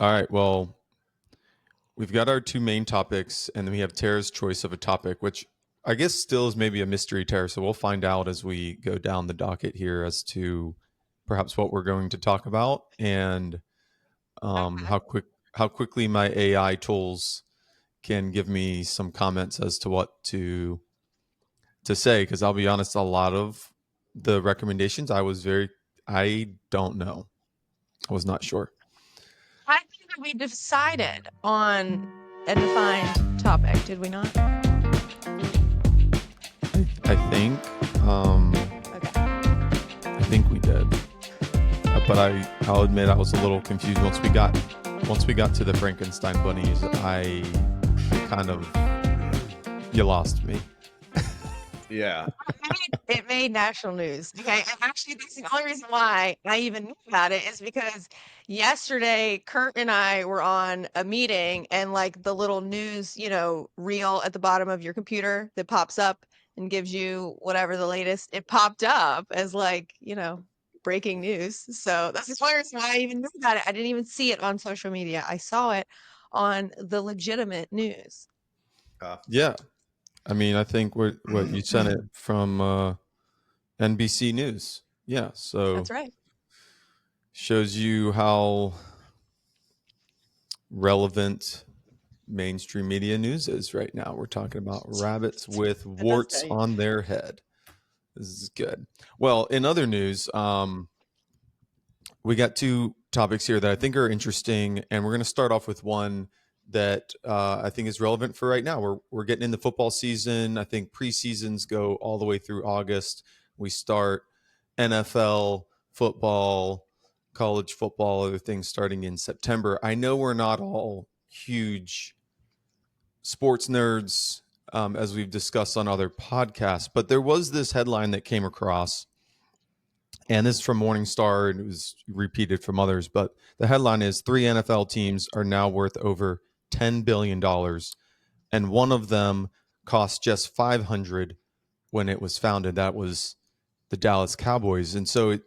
All right. Well, we've got our two main topics, and then we have Tara's choice of a topic, which I guess still is maybe a mystery, Tara. So we'll find out as we go down the docket here as to perhaps what we're going to talk about and Okay. how quickly my AI tools can give me some comments as to what to say. Because I'll be honest, a lot of the recommendations I don't know. I was not sure. I think that we decided on a defined topic, did we not? I think um, Okay. I think we did. But I'll admit I was a little confused once we got to the Frankenstein bunnies. I kind of you lost me. Yeah. It made national news. Okay. And actually, that's the only reason why I even knew about it is because yesterday, Kurt and I were on a meeting and like the little news, reel at the bottom of your computer that pops up and gives you whatever the latest, it popped up as like, breaking news. So that's the only reason why I even knew about it. I didn't even see it on social media. I saw it on the legitimate news. Uh, Yeah, I mean I think what you sent it from NBC News. Yeah, That's so right. shows you how relevant mainstream media news is right now. We're talking about rabbits with It does warts tell you. on their head. This is good. Well, in other news, we got two topics here that I think are interesting, and we're going to start off with one that I think is relevant for right now. We're getting into football season. I think preseasons go all the way through August. We start NFL football, college football, other things starting in September. I know we're not all huge sports nerds, as we've discussed on other podcasts, but there was this headline that came across, and this is from Morningstar and it was repeated from others. But the headline is three NFL teams are now worth over $10 billion, and one of them cost just 500 when it was founded. That was the Dallas Cowboys, and so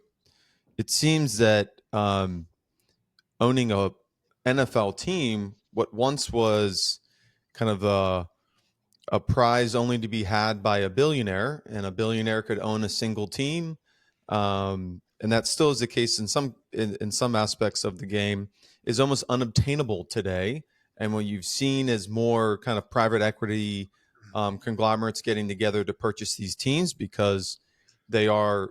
it seems that owning a NFL team, what once was kind of a prize only to be had by a billionaire, and a billionaire could own a single team. And that still is the case in some aspects of the game, is almost unobtainable today. And what you've seen is more kind of private equity conglomerates getting together to purchase these teams because they are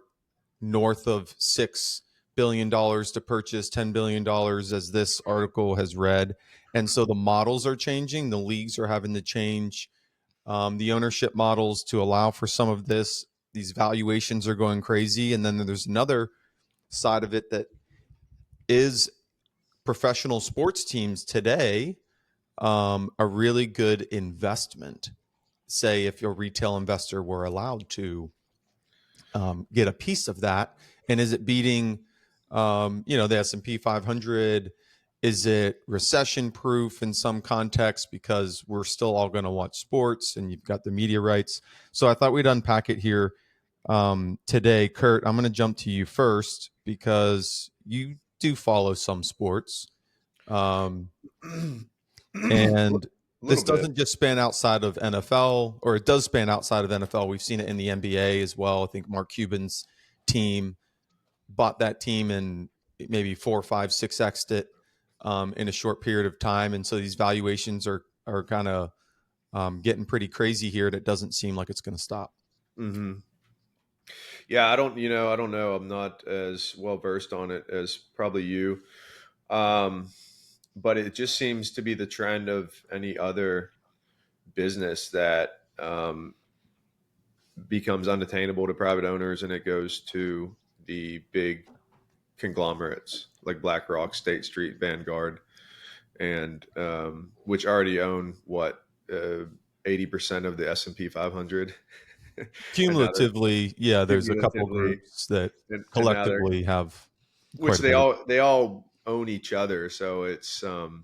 north of $6 billion to purchase $10 billion, as this article has read. And so the models are changing. The leagues are having to change the ownership models to allow for some of this. These valuations are going crazy. And then there's another side of it that is professional sports teams today, a really good investment. Say, if your retail investor were allowed to get a piece of that, and is it beating, the S&P 500? Is it recession proof in some context because we're still all going to watch sports and you've got the media rights? So I thought we'd unpack it here today. Kurt, I'm going to jump to you first because you do follow some sports. Um, a and this little bit. doesn't just span outside of NFL, or it does span outside of NFL. We've seen it in the NBA as well. I think Mark Cuban's team bought that team and maybe 4, 5, 6x'd it in a short period of time. And so these valuations are kind of getting pretty crazy here. And it doesn't seem like it's going to stop. hmm Yeah, I don't know. I'm not as well versed on it as probably you. Um, but it just seems to be the trend of any other business that becomes unattainable to private owners and it goes to the big conglomerates like BlackRock, State Street, Vanguard, and which already own what 80% of the S&P 500. And now they're Cumulatively, yeah, there's a couple cumulatively, groups that and now they're, collectively have quite which a bit of. they all own each other. So it's so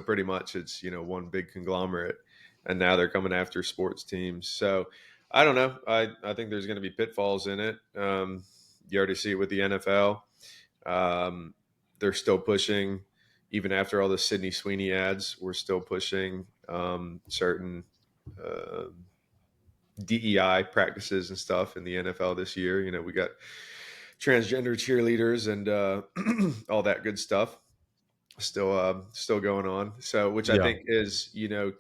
pretty much it's one big conglomerate, and now they're coming after sports teams. So I don't know. I think there's going to be pitfalls in it. You already see it with the NFL. They're still pushing even after all the Sydney Sweeney ads, we're still pushing certain uh, DEI practices and stuff in the NFL this year. You know, we got transgender cheerleaders and all that good stuff still going on. So, which I Yeah. think is, you know,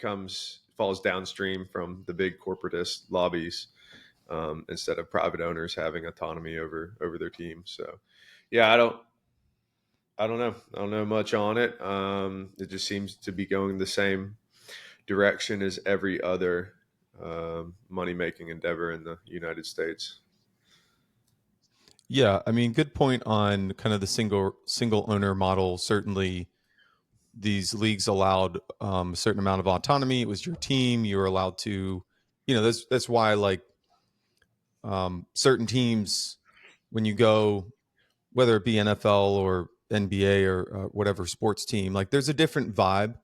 falls downstream from the big corporatist lobbies, instead of private owners having autonomy over their team. So, yeah, I don't know. I don't know much on it. It just seems to be going the same direction as every other money making endeavor in the United States. Yeah, I mean, good point on kind of the single owner model. Certainly, these leagues allowed a certain amount of autonomy. It was your team. You were allowed to, that's why like certain teams, when you go, whether it be NFL or NBA or whatever sports team, like there's a different vibe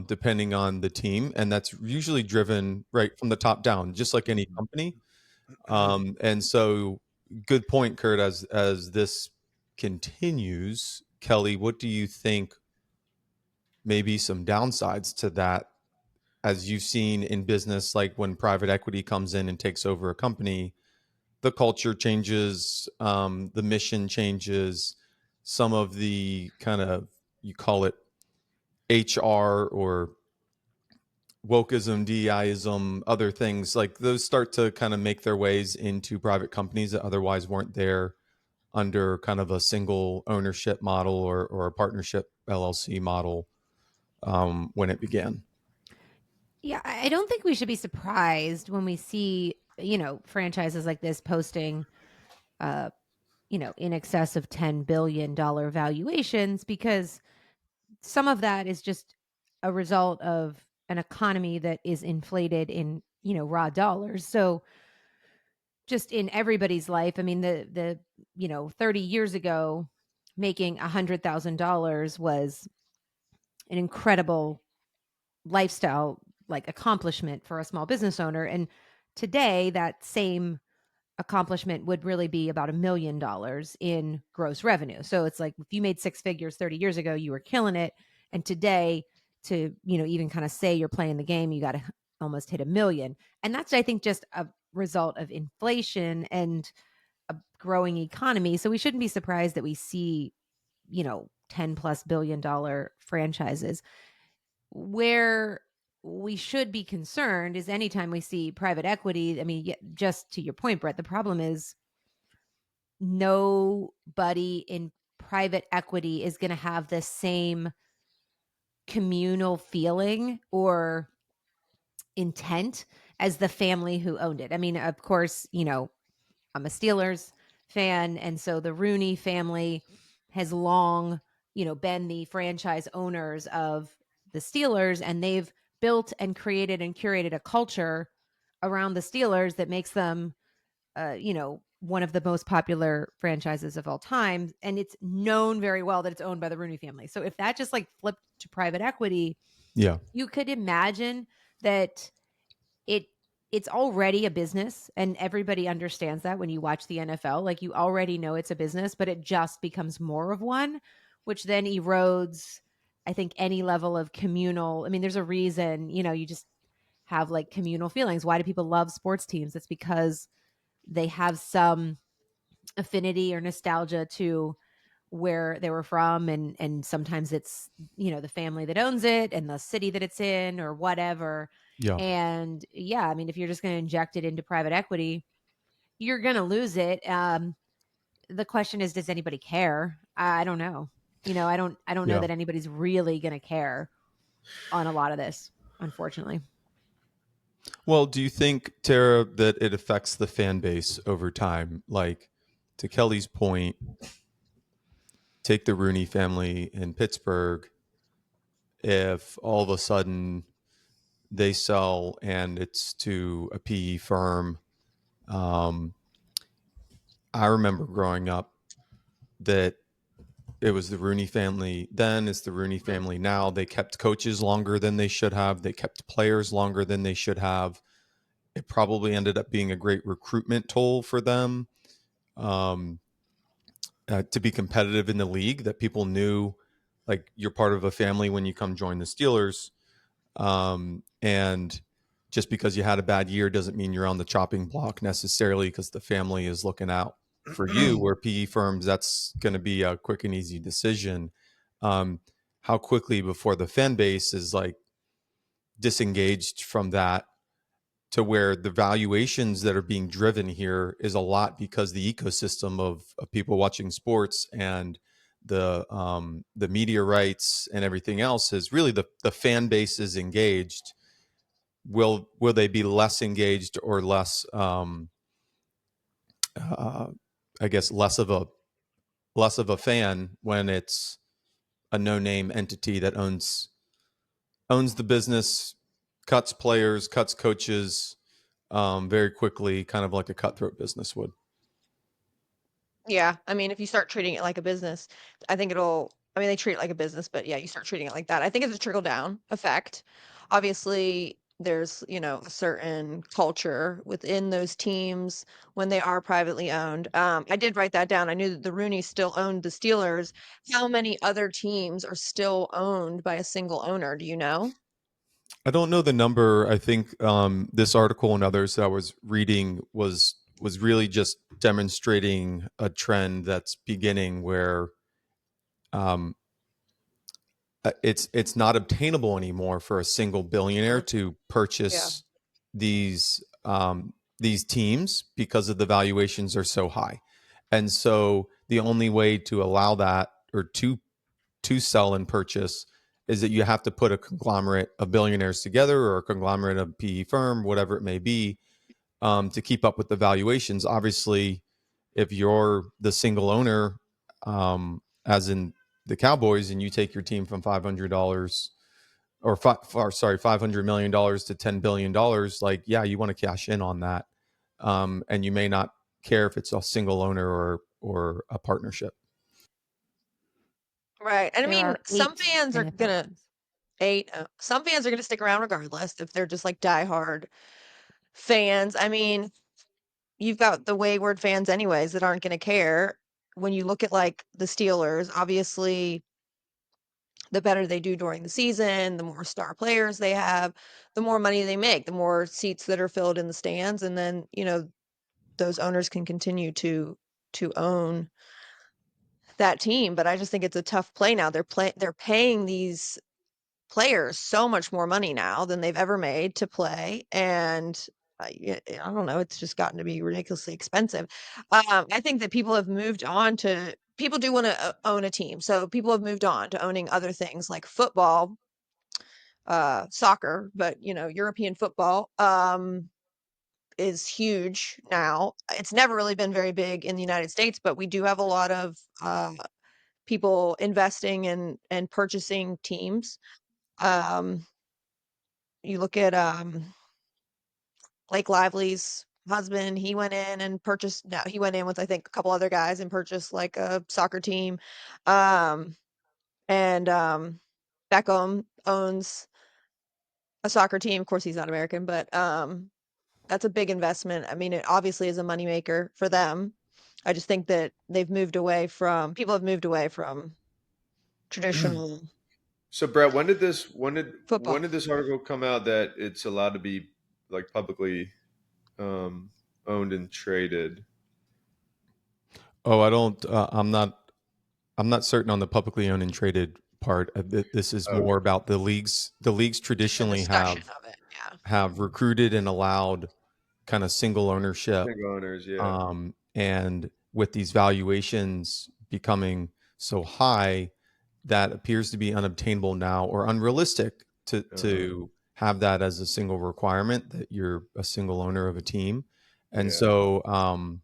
depending on the team, and that's usually driven right from the top down, just like any company. And so, good point, Kurt. As this continues, Kelly, what do you think? Maybe some downsides to that, as you've seen in business, like when private equity comes in and takes over a company, the culture changes, the mission changes, some of the kind of, you call it HR or wokeism, DEIism, other things like those start to kind of make their ways into private companies that otherwise weren't there under kind of a single ownership model or a partnership LLC model when it began. Yeah, I don't think we should be surprised when we see, franchises like this posting, uh, in excess of $10 billion valuations, because some of that is just a result of an economy that is inflated in, raw dollars. So just in everybody's life, I mean, the 30 years ago, making $100,000 was an incredible lifestyle like accomplishment for a small business owner. And today that same accomplishment would really be about $1 million in gross revenue. So it's like if you made six figures 30 years ago, you were killing it. And today, to even kind of say you're playing the game, you got to almost hit 1 million. And that's, I think, just a result of inflation and a growing economy. So we shouldn't be surprised that we see 10+ billion-dollar franchises. Where we should be concerned is anytime we see private equity. I mean, just to your point, Brett, the problem is nobody in private equity is going to have the same communal feeling or intent as the family who owned it. I mean, of course, I'm a Steelers fan, and so the Rooney family has long, been the franchise owners of the Steelers, and they've built and created and curated a culture around the Steelers that makes them, one of the most popular franchises of all time. And it's known very well that it's owned by the Rooney family. So if that just like flipped to private equity, Yeah. you could imagine that it it's already a business, and everybody understands that when you watch the NFL. Like, you already know it's a business, but it just becomes more of one, which then erodes, I think, any level of communal. I mean, there's a reason, you just have like communal feelings. Why do people love sports teams? It's because they have some affinity or nostalgia to where they were from, and sometimes it's the family that owns it and the city that it's in or whatever. Yeah. And yeah, I mean, if you're just going to inject it into private equity, you're going to lose it. The question is, does anybody care? I don't know. I don't know Yeah. that anybody's really going to care on a lot of this, unfortunately. Well, do you think, Tara, that it affects the fan base over time? Like, to Kelly's point, take the Rooney family in Pittsburgh. If all of a sudden they sell and it's to a PE firm, I remember growing up that it was the Rooney family then, it's the Rooney family now. They kept coaches longer than they should have, they kept players longer than they should have. It probably ended up being a great recruitment tool for them, to be competitive in the league, that people knew like you're part of a family when you come join the Steelers. And just because you had a bad year doesn't mean you're on the chopping block necessarily because the family is looking out for you. Where PE firms, that's going to be a quick and easy decision. How quickly before the fan base is like disengaged from that, to where the valuations that are being driven here is a lot because the ecosystem of people watching sports and the media rights and everything else is really the fan base is engaged. Will they be less engaged or less I guess less of a fan when it's a no name entity that owns the business, cuts players, cuts coaches very quickly, kind of like a cutthroat business would. Yeah, I mean, if you start treating it like a business, I think it'll. I mean, they treat it like a business, but yeah, you start treating it like that. I think it's a trickle down effect. Obviously, there's, a certain culture within those teams when they are privately owned. I did write that down. I knew that the Rooneys still owned the Steelers. How many other teams are still owned by a single owner? Do you know? I don't know the number. I think this article and others that I was reading was really just demonstrating a trend that's beginning where um, it's not obtainable anymore for a single billionaire Mm, to yeah. purchase these teams because of the valuations are so high, and so the only way to allow that or to sell and purchase is that you have to put a conglomerate of billionaires together or a conglomerate of PE firm, whatever it may be, to keep up with the valuations. Obviously, if you're the single owner, as in the Cowboys, and you take your team from $500 or $500 million to $10 billion, like, yeah, you want to cash in on that, and you may not care if it's a single owner or a partnership. Right. And I There mean, are 8 NFL teams. some fans are gonna stick around regardless if they're just like diehard fans. I mean, you've got the wayward fans anyways that aren't going to care. When you look at like the Steelers, obviously the better they do during the season, the more star players they have, the more money they make, the more seats that are filled in the stands, and then, those owners can continue to own that team. But I just think it's a tough play now. They're paying these players so much more money now than they've ever made to play, and I don't know, it's just gotten to be ridiculously expensive. I think that people do want to own a team, so people have moved on to owning other things like football, soccer, but European football is huge now. It's never really been very big in the United States, but we do have a lot of people investing and purchasing teams. Um, You look at Blake Lively's husband, he went in and purchased no, he went in with I think a couple other guys and purchased like a soccer team. Um and Beckham owns a soccer team. Of course he's not American, but that's a big investment. I mean, it obviously is a moneymaker for them. I just think that people have moved away from traditional So Brett, when football. did this article come out that it's allowed to be like publicly um, owned and traded? Oh, I don't. I'm not certain on the publicly owned and traded part. This is Okay. more about the leagues. The leagues Just the traditionally discussion of it. Yeah. have recruited and allowed kind of single ownership, Single owners, yeah. and with these valuations becoming so high, that appears to be unobtainable now or unrealistic to have that as a single requirement that you're a single owner of a team, and Yeah. so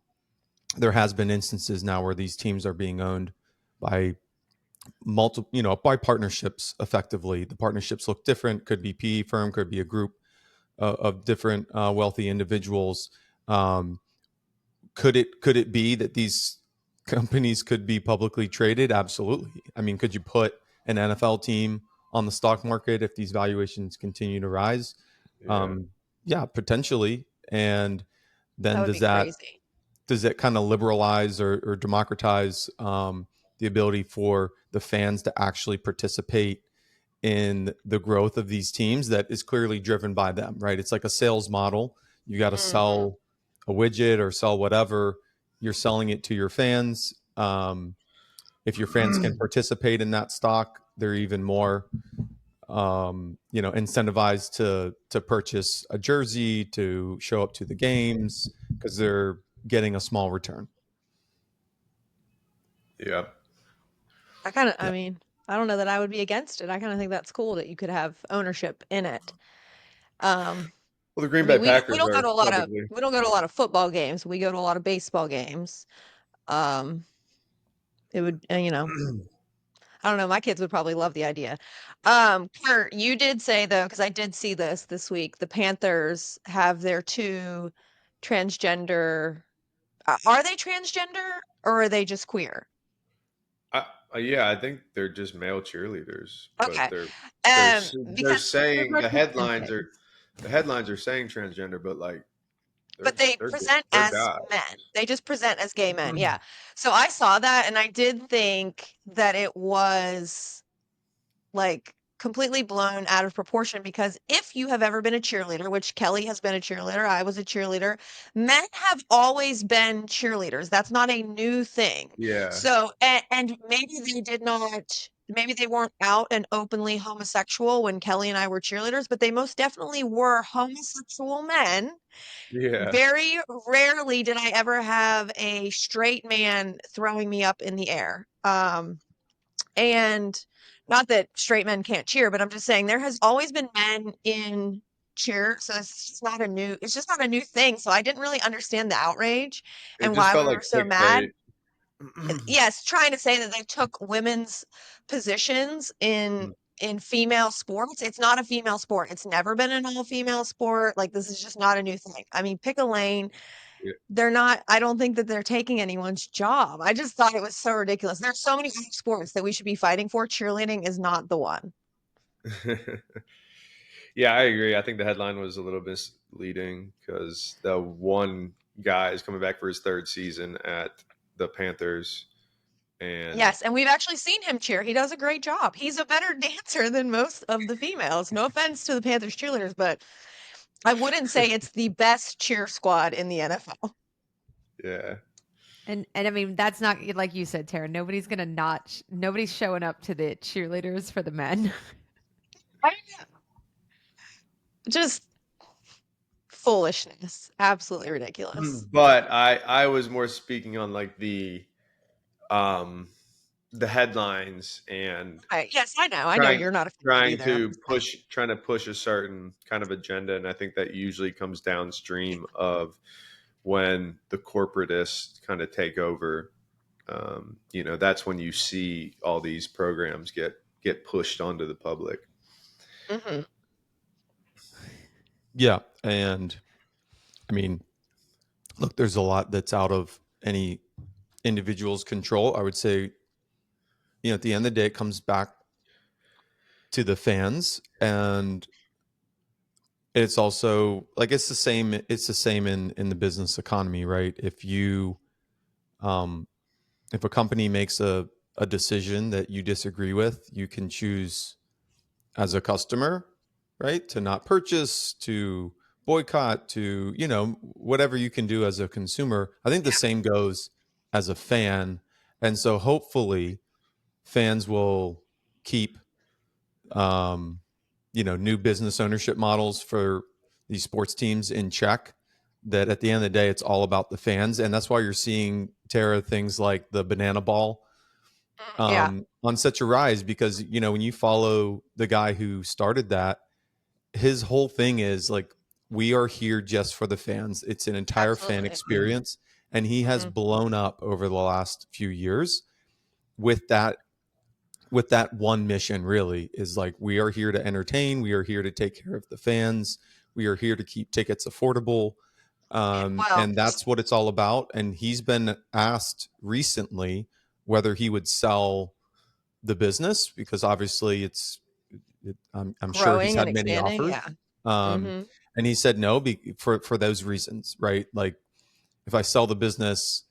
there has been instances now where these teams are being owned by multiple, by partnerships. Effectively, the partnerships look different. Could be PE firm, could be a group of different wealthy individuals. Um, could it be that these companies could be publicly traded? Absolutely. I mean, could you put an NFL team on the stock market if these valuations continue to rise? Yeah. Yeah, potentially. And That then would be crazy. does it kind of liberalize or democratize the ability for the fans to actually participate in the growth of these teams that is clearly driven by them, right? It's like a sales model. You got to sell a widget or sell whatever. You're selling it to your fans. If your fans can participate in that stock, they're even more, incentivized to purchase a jersey, to show up to the games, because they're getting a small return. Yeah. I mean, I don't know that I would be against it. I kind of think that's cool that you could have ownership in it. Well, the I Green Bay mean, we Packers don't go are to a lot of publicly. we don't go to a lot of football games. We go to a lot of baseball games. It would, I don't know. My kids would probably love the idea. Kurt, you did say though, because I did see this week, the Panthers have their two transgender. Are they transgender or are they just queer? Yeah, I think they're just male cheerleaders, but Okay. they're Because saying representing. the headlines are saying transgender, but like but they they're present they're as guys. men. They just present as gay men. Yeah. So I saw that and I did think that it was like completely blown out of proportion because if you have ever been a cheerleader, which Kelly has been a cheerleader, I was a cheerleader, men have always been cheerleaders. That's not a new thing. Yeah, So, and maybe they did not, maybe they weren't out and openly homosexual when Kelly and I were cheerleaders, but they most definitely were homosexual men. yeah. Very rarely did I ever have a straight man throwing me up in the air. And not that straight men can't cheer, but I'm just saying there has always been men in cheer, so it's just not a new thing. So I didn't really understand the outrage It and just why felt we like were so mad. clickbait. Yes, trying to say that they took women's positions in female sports. It's not a female sport. It's never been an all-female sport. Like this is just not a new thing. I mean, pick a lane. Yeah. They're not, I don't think that they're taking anyone's job. I just thought it was so ridiculous. There's so many other sports that we should be fighting for. Cheerleading is not the one. Yeah, I agree. I think the headline was a little misleading because the one guy is coming back for his third season at the Panthers, and Yes, and we've actually seen him cheer. He does a great job. He's a better dancer than most of the females. No offense to the Panthers cheerleaders, but I wouldn't say it's the best cheer squad in the NFL. yeah, And I mean that's not like you said, Tara. Nobody's showing up to the cheerleaders for the men. I know. Just foolishness. Absolutely ridiculous. but I was more speaking on like um the headlines and Right. Yes, I know. I know trying you're not a fan either. I'm just saying. trying to push a certain kind of agenda, and I think that usually comes downstream of when the corporatists kind of take over. That's when you see all these programs get pushed onto the public. Mm-hmm. Yeah. And I mean, look, there's a lot that's out of any individual's control. I would say, at the end of the day, it comes back to the fans. And it's also like it's the same in the business economy, right? If a company makes a decision that you disagree with, you can choose as a customer, right, to not purchase, to boycott, to whatever you can do as a consumer. I think the same goes as a fan. And so hopefully fans will keep new business ownership models for these sports teams in check, that at the end of the day it's all about the fans. And that's why you're seeing, Tara, things like the banana ball Yeah. on such a rise, because when you follow the guy who started that, his whole thing is like, we are here just for the fans. It's an entire fan Absolutely. experience. And he has Mhm. blown up over the last few years with that one mission. Really is like, we are here to entertain, we are here to take care of the fans, we are here to keep tickets affordable. Well, And that's what it's all about. And he's been asked recently whether he would sell the business, because obviously I'm sure he's growing and had many expanding. offers. Yeah. Um, Mm-hmm. and he said no, for those reasons, right? Like, if I sell the business,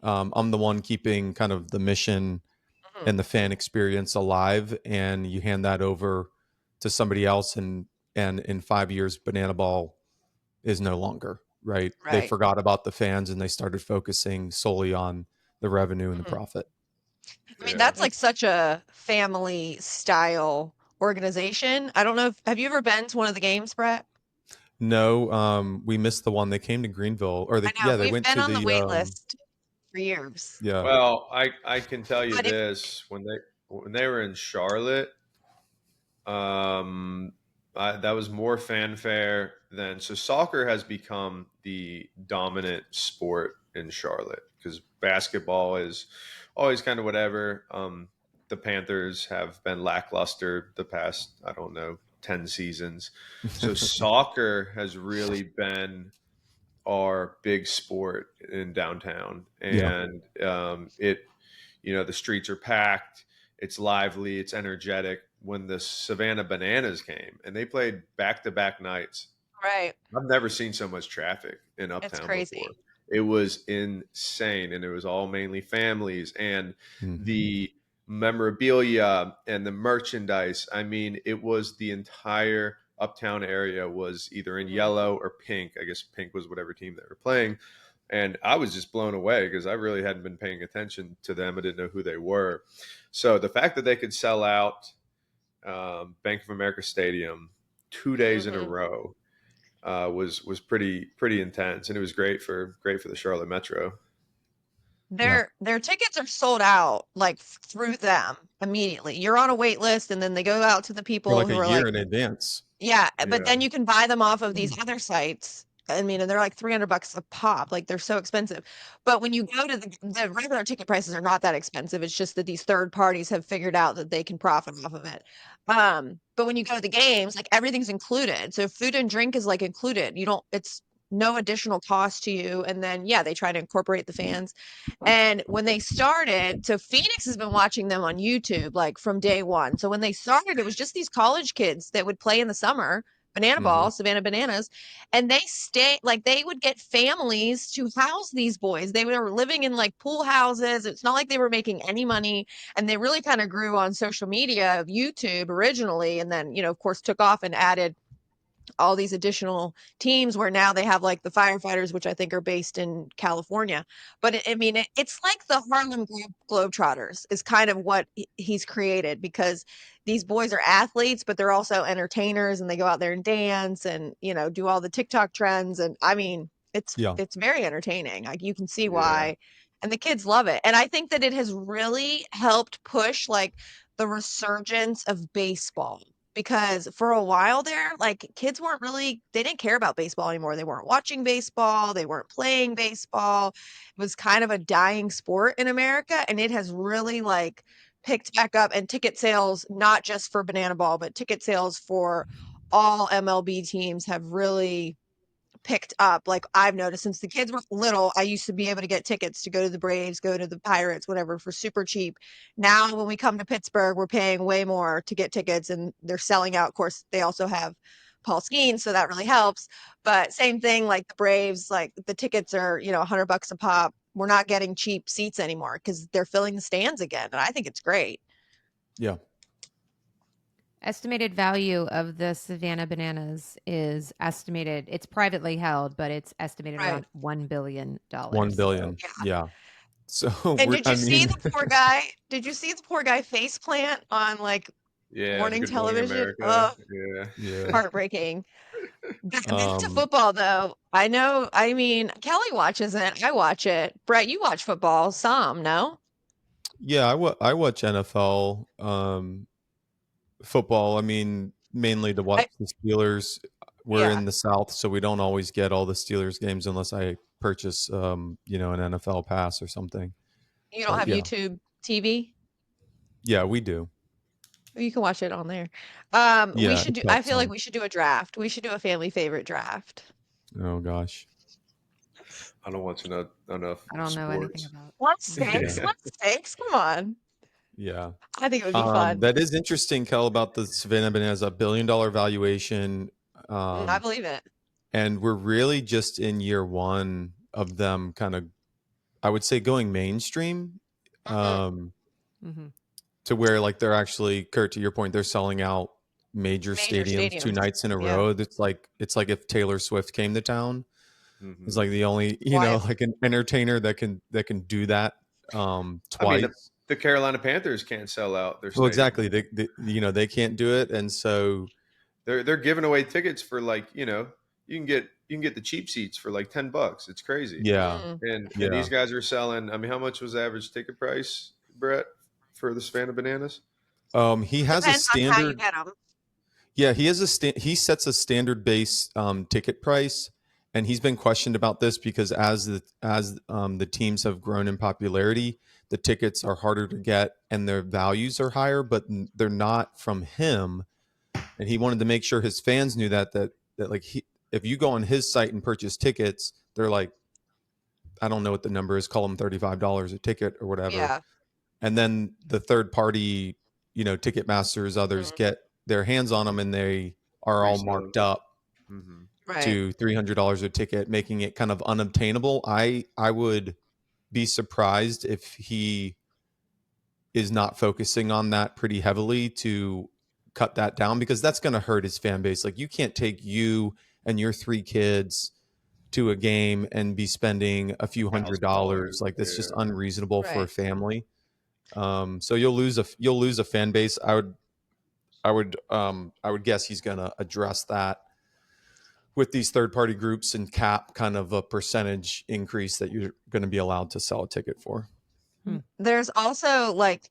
I'm the one keeping kind of the mission and the fan experience alive, and you hand that over to somebody else, and in 5 years Banana Ball is no longer, right? They Right. forgot about the fans and they started focusing solely on the revenue and the Mhm. profit. I mean, Yeah. that's like such a family style organization. I don't know if have you ever been to one of the games, Brett? No, we missed the one. They came to Greenville, or I know they we've went been to on the the wait list for years. yeah. Well, I can tell you But if this: when they were in Charlotte, that was more fanfare than. So soccer has become the dominant sport in Charlotte because basketball is always kind of whatever. The Panthers have been lackluster the past, I don't know, 10 seasons. So soccer has really been our big sport in downtown, Yeah. and the streets are packed, it's lively, it's energetic. When the Savannah Bananas came and they played back-to-back nights, right, I've never seen so much traffic in it's Uptown crazy. before. It was insane, and it was all mainly families, and Mhm. the memorabilia and the merchandise. I mean, it was the entire Uptown area was either in Mhm. yellow or pink. I guess pink was whatever team they were playing. And I was just blown away because I really hadn't been paying attention to them. I didn't know who they were. So the fact that they could sell out Bank of America Stadium 2 days in a Mhm. row was pretty intense, and it was great for the Charlotte Metro. Yeah. Their tickets are sold out like through them immediately. You're on a wait list, and then they go out to the For people like who a are year like, in advance. yeah, but Yeah, then you can buy them off of these other sites. I mean, and they're like $300 a pop. Like they're so expensive. But when you go to the regular ticket prices are not that expensive. It's just that these third parties have figured out that they can profit off of it. But when you go to the games, like everything's included. So food and drink is like included. You don't, it's no additional cost to you. And then, yeah, they try to incorporate the fans. And when they started, so Phoenix has been watching them on YouTube like from day one. So when they started, it was just these college kids that would play in the summer, Banana Mhm. Ball, Savannah Bananas, and they stay like they would get families to house these boys. They were living in like pool houses. It's not like they were making any money. And they really kind of grew on social media of YouTube originally, and then, of course, took off and added all these additional teams where now they have like the firefighters, which I think are based in California. But I mean, it's like the Harlem Globetrotters is kind of what he's created because these boys are athletes, but they're also entertainers and they go out there and dance and, do all the TikTok trends. And I mean, Yeah. it's very entertaining. Like you can see yeah, why. And the kids love it. And I think that it has really helped push like the resurgence of baseball because for a while there, like kids weren't really, they didn't care about baseball anymore. They weren't watching baseball, they weren't playing baseball. It was kind of a dying sport in America, and it has really like picked back up. And ticket sales, not just for Banana Ball, but ticket sales for all MLB teams have really picked up. Like I've noticed since the kids were little, I used to be able to get tickets to go to the Braves, go to the Pirates, whatever, for super cheap. Now, when we come to Pittsburgh, we're paying way more to get tickets and they're selling out. Of course, they also have Paul Skeens, so that really helps. But same thing, like the Braves, like the tickets are, $100 a pop. We're not getting cheap seats anymore because they're filling the stands again. And I think it's great. Yeah. Estimated value of the Savannah Bananas is estimated, it's privately held, but it's estimated Right. around $1 billion. 1 billion. Yeah. Yeah. So And we're, did I you see mean, the poor guy? Did you see the poor guy face plant on like yeah. morning Good Morning television? America. Oh, Yeah, yeah. heartbreaking. Back to Um, football though. I know, I mean, Kelly watches it. I watch it. Brett, you watch football some, no? yeah, I watch NFL football. I mean, mainly to watch I the Steelers. We're yeah. in the South, so we don't always get all the Steelers games unless I purchase an NFL pass or something. You don't But have yeah. YouTube TV? Yeah, we do. You can watch it on there. We Yeah, should it do, I helps feel like some. we should do a draft. We should do a family favorite draft. Oh gosh. I don't watch enough I don't know anything sports. about. What Yeah. stakes? What stakes? Come on. Yeah. I think it would be fun. That is interesting, Kel, about the Savannah Bananas, $1 billion valuation. I Um, believe it. and we're really just in year one of them kind of, I would say, going mainstream. Mhm. Um, Mhm. to where like they're actually, Kurt, to your point, they're selling out major stadiums 2 nights in a Yeah. row. It's like if Taylor Swift came to town. Mhm. It's like the only, Wild. like an entertainer that can do that twice. I mean, the Carolina Panthers can't sell out their Well, stadium. exactly. They can't do it, and so They're giving away tickets for like, you can get the cheap seats for like $10. It's crazy. yeah, Mm. And yeah. these guys are selling. I mean, how much was the average ticket price, Brett, for the Savannah Bananas? He has a Depends on how you standard. get them. Yeah, he has he sets a standard base ticket price, and he's been questioned about this because as the teams have grown in popularity, the tickets are harder to get and their values are higher, but they're not from him. And he wanted to make sure his fans knew that like if you go on his site and purchase tickets, they're like, I don't know what the number is, call them $35 a ticket or whatever. Yeah. And then the third party, ticket masters, others Mhm. get their hands on them and they are all Resell marked them. up Mm-hmm. Right. to $300 a ticket, making it kind of unobtainable. I would be surprised if he is not focusing on that pretty heavily to cut that down, because that's going to hurt his fan base. Like, you can't take you and your 3 kids to a game and be spending a few $100s. Like, that's just Yeah. unreasonable for a Right. family. So you'll lose a fan base. I would guess he's going to address that with these third party groups and cap kind of a percentage increase that you're going to be allowed to sell a ticket for. There's also like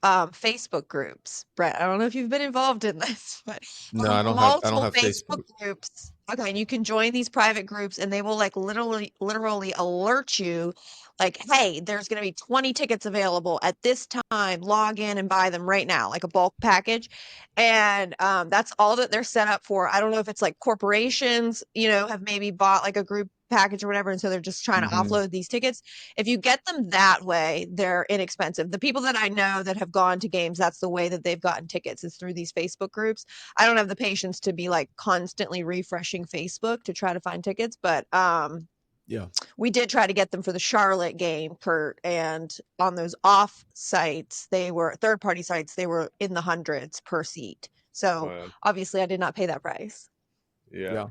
Facebook groups. Brett, I don't know if you've been involved in this, but No, I don't multiple have Facebook Facebook. groups. Okay, and you can join these private groups and they will like literally alert you like, hey, there's going to be 20 tickets available at this time. Log in and buy them right now, like a bulk package. And that's all that they're set up for. I don't know if it's like corporations, have maybe bought like a group package or whatever, and so they're just trying to Mhm. offload these tickets. If you get them that way, they're inexpensive. The people that I know that have gone to games, that's the way that they've gotten tickets, is through these Facebook groups. I don't have the patience to be like constantly refreshing Facebook to try to find tickets, but Yeah. we did try to get them for the Charlotte game, Kurt, and on those off sites, they were third party sites, they were in the hundreds per seat. So Wow. obviously I did not pay that price. Yeah.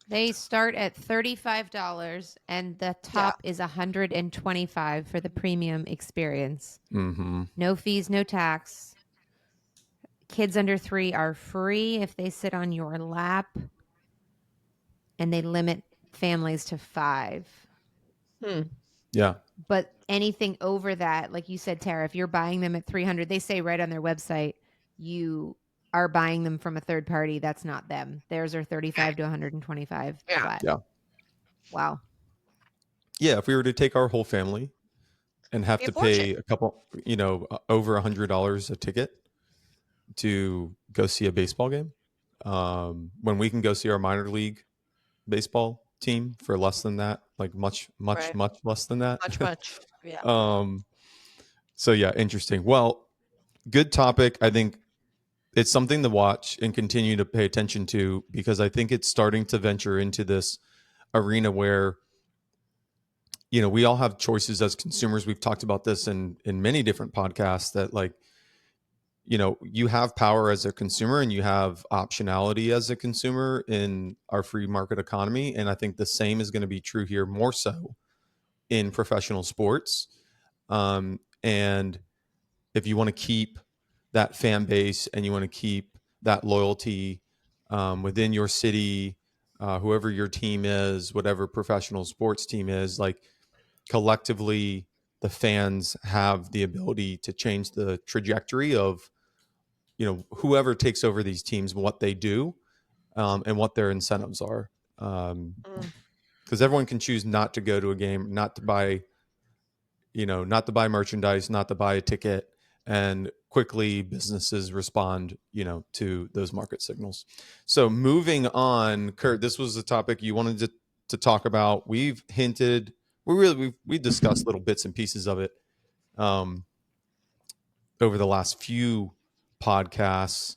They start at $35 and the top is $125 for the premium experience. Mm-hmm. No fees, no tax. Kids under 3 are free if they sit on your lap. And they limit families to 5. Yeah. But anything over that, like you said, Tara, if you're buying them at $300, they say right on their website, you are buying them from a third party. That's not them. Theirs are $35 to $125 flat. Yeah. Wow. Yeah. If we were to take our whole family and have Be a to fortune. pay a couple, over $100 a ticket to go see a baseball game, when we can go see our minor league baseball team for less than that, like much Right. less than that. Much. Yeah. So yeah, interesting. Well, good topic. I think it's something to watch and continue to pay attention to, because I think it's starting to venture into this arena where, we all have choices as consumers. We've talked about this in many different podcasts, that like, you have power as a consumer and you have optionality as a consumer in our free market economy. And I think the same is going to be true here, more so in professional sports. And if you want to keep that fan base and you want to keep that loyalty within your city, whoever your team is, whatever professional sports team is, like, collectively, the fans have the ability to change the trajectory of, whoever takes over these teams, what they do, and what their incentives are. Because everyone can choose not to go to a game, not to buy merchandise, not to buy a ticket, and quickly businesses respond, to those market signals. So moving on, Kurt, this was a topic you wanted to talk about. We've hinted, we discussed little bits and pieces of it over the last few podcasts.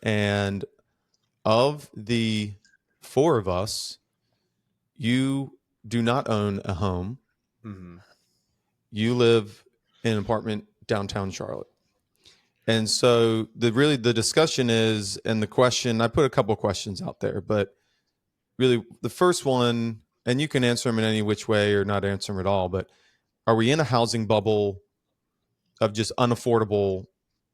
And of the 4 of us, you do not own a home. Mm-hmm. You live in an apartment downtown Charlotte. And so the discussion is, and the question, I put a couple of questions out there, but really the first one, and you can answer them in any which way or not answer them at all, but are we in a housing bubble of just unaffordable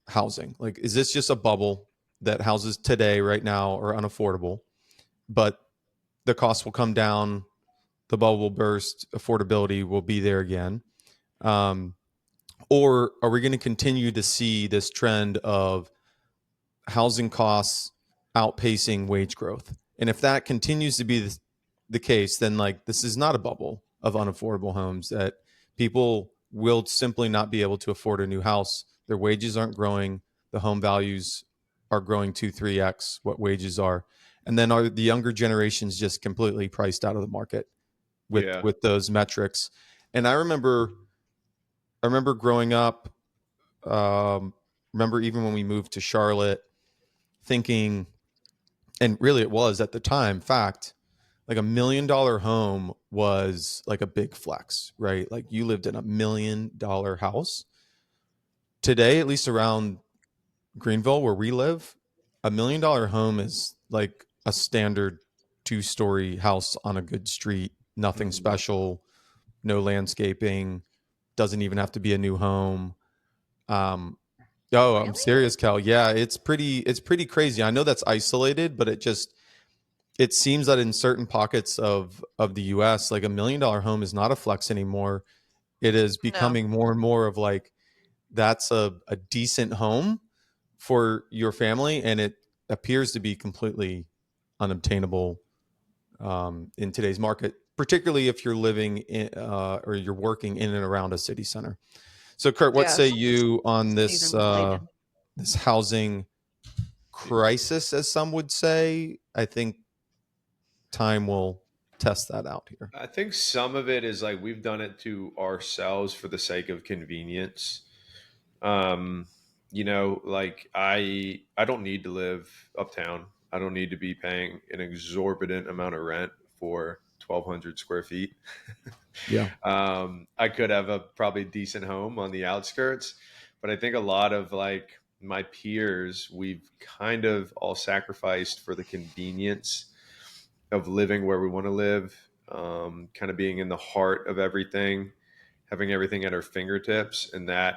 housing? Like, is this just a bubble that houses today right now are unaffordable, but the cost will come down, the bubble will burst, affordability will be there again? Or are we going to continue to see this trend of housing costs outpacing wage growth? And if that continues to be the case, then like this is not a bubble of unaffordable homes, that people will simply not be able to afford a new house. Their wages aren't growing. The home values are growing 2-3x what wages are. And then are the younger generations just completely priced out of the market with those metrics? And I remember growing up, remember even when we moved to Charlotte, thinking, and really it was at the time fact, like $1 million home was like a big flex, right? Like you lived in $1 million house. Today, at least around Greenville where we live, $1 million home is like a standard 2-story house on a good street, nothing special, no landscaping, doesn't even have to be a new home. Oh, Really? I'm serious, Cal. Yeah, it's pretty crazy. I know that's isolated, but it seems that in certain pockets of the US, like $1 million home is not a flex anymore. It is becoming more and more of like, that's a decent home for your family, and it appears to be completely unobtainable in today's market, particularly if you're living in or you're working in and around a city center. So, Kurt, what say you on this this housing crisis, as some would say? I think time will test that out here. I think some of it is like we've done it to ourselves for the sake of convenience. Like I don't need to live uptown. I don't need to be paying an exorbitant amount of rent for 1,200 square feet. Yeah. I could have a probably decent home on the outskirts, but I think a lot of like my peers, we've kind of all sacrificed for the convenience of living where we want to live, kind of being in the heart of everything, having everything at our fingertips, and that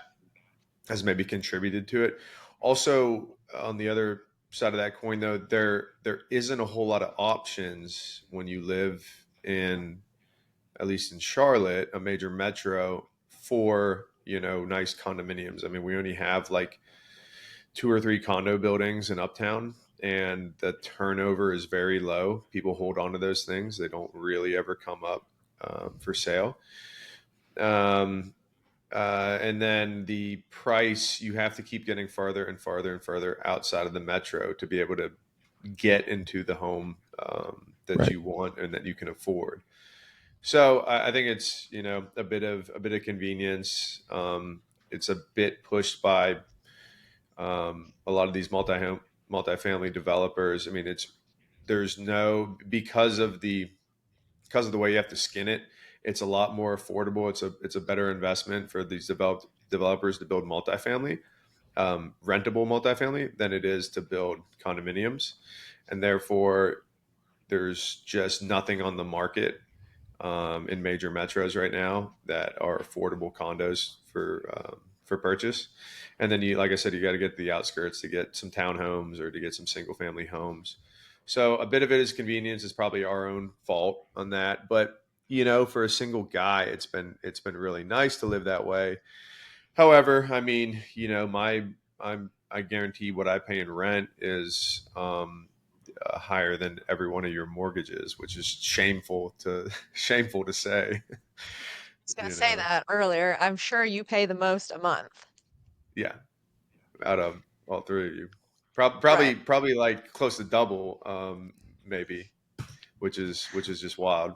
has maybe contributed to it. Also, on the other side of that coin, though, there isn't a whole lot of options when you live in, at least in Charlotte, a major metro, for nice condominiums. I mean, we only have like 2 or 3 condo buildings in Uptown, and the turnover is very low. People hold on to those things; they don't really ever come up for sale. And then the price, you have to keep getting farther and farther and farther outside of the metro to be able to get into the home that you want and that you can afford. So I think it's a bit of convenience. It's a bit pushed by a lot of these multifamily developers. I mean, because of the way you have to skin it. It's a lot more affordable. It's a better investment for these developers to build multifamily, rentable multifamily, than it is to build condominiums, and therefore there's just nothing on the market in major metros right now that are affordable condos for purchase. And then like I said, you got to get to the outskirts to get some townhomes or to get some single family homes. So a bit of it is convenience. Is probably our own fault on that, but for a single guy, it's been really nice to live that way. However, I mean, I guarantee what I pay in rent is higher than every one of your mortgages, which is shameful to say. I was going to say that earlier. I'm sure you pay the most a month. Yeah, out of all 3 of you, probably like close to double, maybe, which is just wild.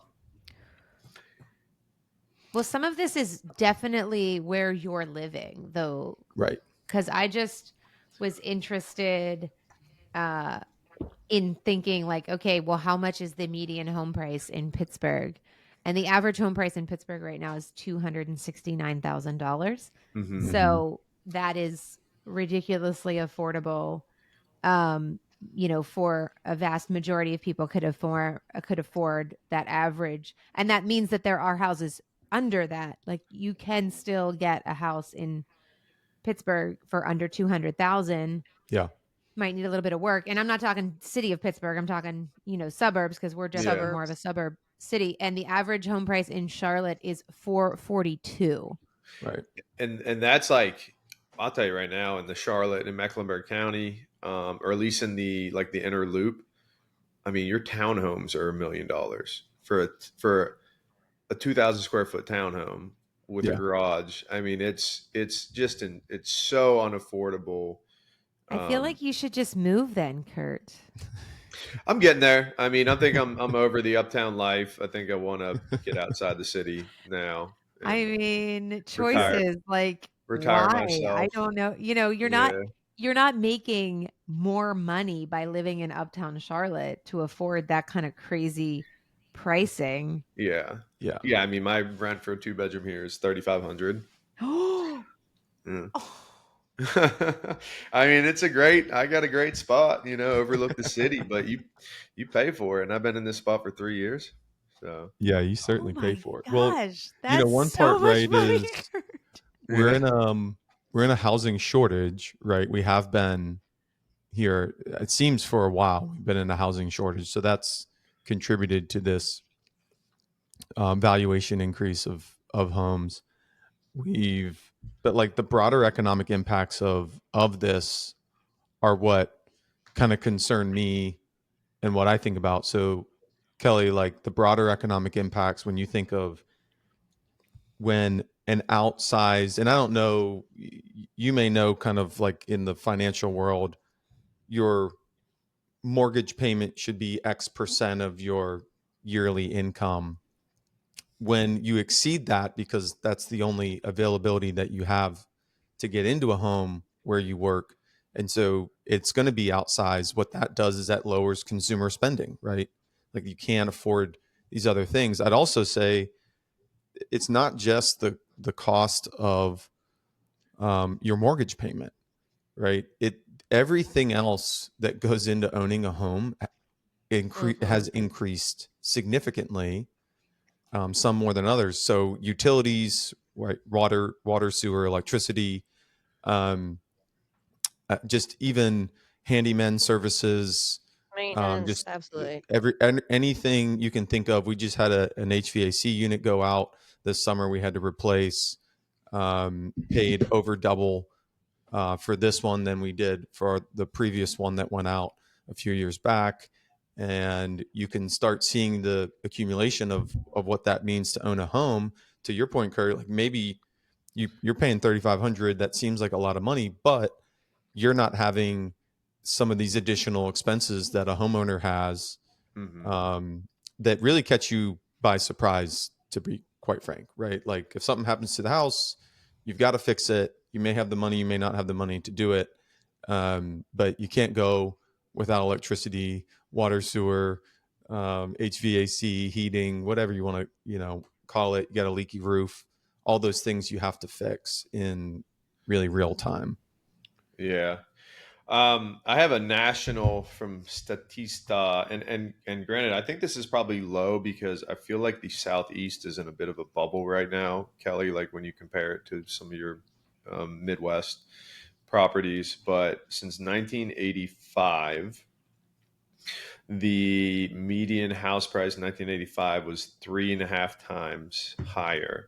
Well, some of this is definitely where you're living, though. Right. Because I just was interested in thinking like, okay, well, how much is the median home price in Pittsburgh? And the average home price in Pittsburgh right now is $269,000. Mm-hmm. So that is ridiculously affordable. For a vast majority of people could afford that average. And that means that there are houses under that. Like you can still get a house in Pittsburgh for under 200,000. Yeah. Might need a little bit of work. And I'm not talking city of Pittsburgh. I'm talking, suburbs, because we're just Yeah. more of a suburb city. And the average home price in Charlotte is 442. Right. And that's like, I'll tell you right now, in the Charlotte and Mecklenburg County, or at least in the inner loop, I mean, your townhomes are $1 million for a 2,000 square foot townhome with a Yeah. garage. I mean, it's so unaffordable. I feel like you should just move then, Kurt. I'm getting there. I mean, I think I'm over the uptown life. I think I want to get outside the city now. I and mean, retire choices like retire why? myself. I don't know. You're not making more money by living in uptown Charlotte to afford that kind of crazy pricing. Yeah. Yeah. Yeah. I mean, my rent for a 2-bedroom here is $3,500. Oh, Yeah. I mean, I got a great spot, overlook the city, but you pay for it. And I've been in this spot for 3 years. So Yeah, you certainly oh pay my for it. Well, gosh, that's one so part, much right, money, is Kurt. we're in a housing shortage, right? We have been here, it seems, for a while. We've been in a housing shortage, so that's contributed to this valuation increase of homes. But like the broader economic impacts of this are what kind of concern me and what I think about. So, Kelly, like the broader economic impacts when you think of when an outsized, and I don't know, you may know, kind of like in the financial world, your mortgage payment should be X percent of your yearly income. When you exceed that, because that's the only availability that you have to get into a home where you work, and so it's going to be outsized, what that does is that lowers consumer spending, right? Like you can't afford these other things. I'd also say it's not just the cost of your mortgage payment, right? Everything else that goes into owning a home has increased significantly, some more than others. So utilities, right, water, sewer, electricity, just even handyman services, Maintenance, just absolutely. anything you can think of. We just had an HVAC unit go out this summer. We had to replace, paid over double for this one than we did for the previous one that went out a few years back. And you can start seeing the accumulation of what that means to own a home. To your point, Kurt, like maybe you're paying $3,500. That seems like a lot of money, but you're not having some of these additional expenses that a homeowner has, that really catch you by surprise, to be quite frank, right? Like if something happens to the house, you've got to fix it. You may have the money, you may not have the money to do it, but you can't go without electricity, water, sewer, HVAC, heating, whatever you want to call it. You got a leaky roof. All those things you have to fix in really real time. Yeah. I have a national from Statista, and granted, I think this is probably low because I feel like the Southeast is in a bit of a bubble right now, Kelly. Like when you compare it to some of your Midwest properties, but since 1985, the median house price in 1985 was 3.5 times higher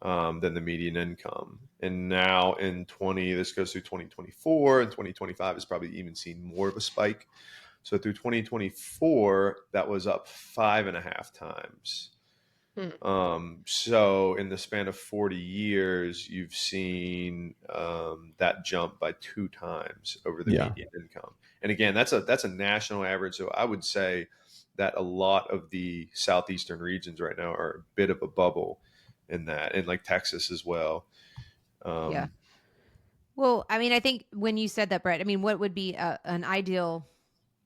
than the median income. And now this goes through 2024, and 2025 has probably even seen more of a spike. So through 2024, that was up 5.5 times. So in the span of 40 years, you've seen that jump by 2 times over the median income. And again, that's a national average. So I would say that a lot of the southeastern regions right now are a bit of a bubble in that, and like Texas as well. Yeah. Well, I mean, I think when you said that, Brett, I mean, what would be an ideal,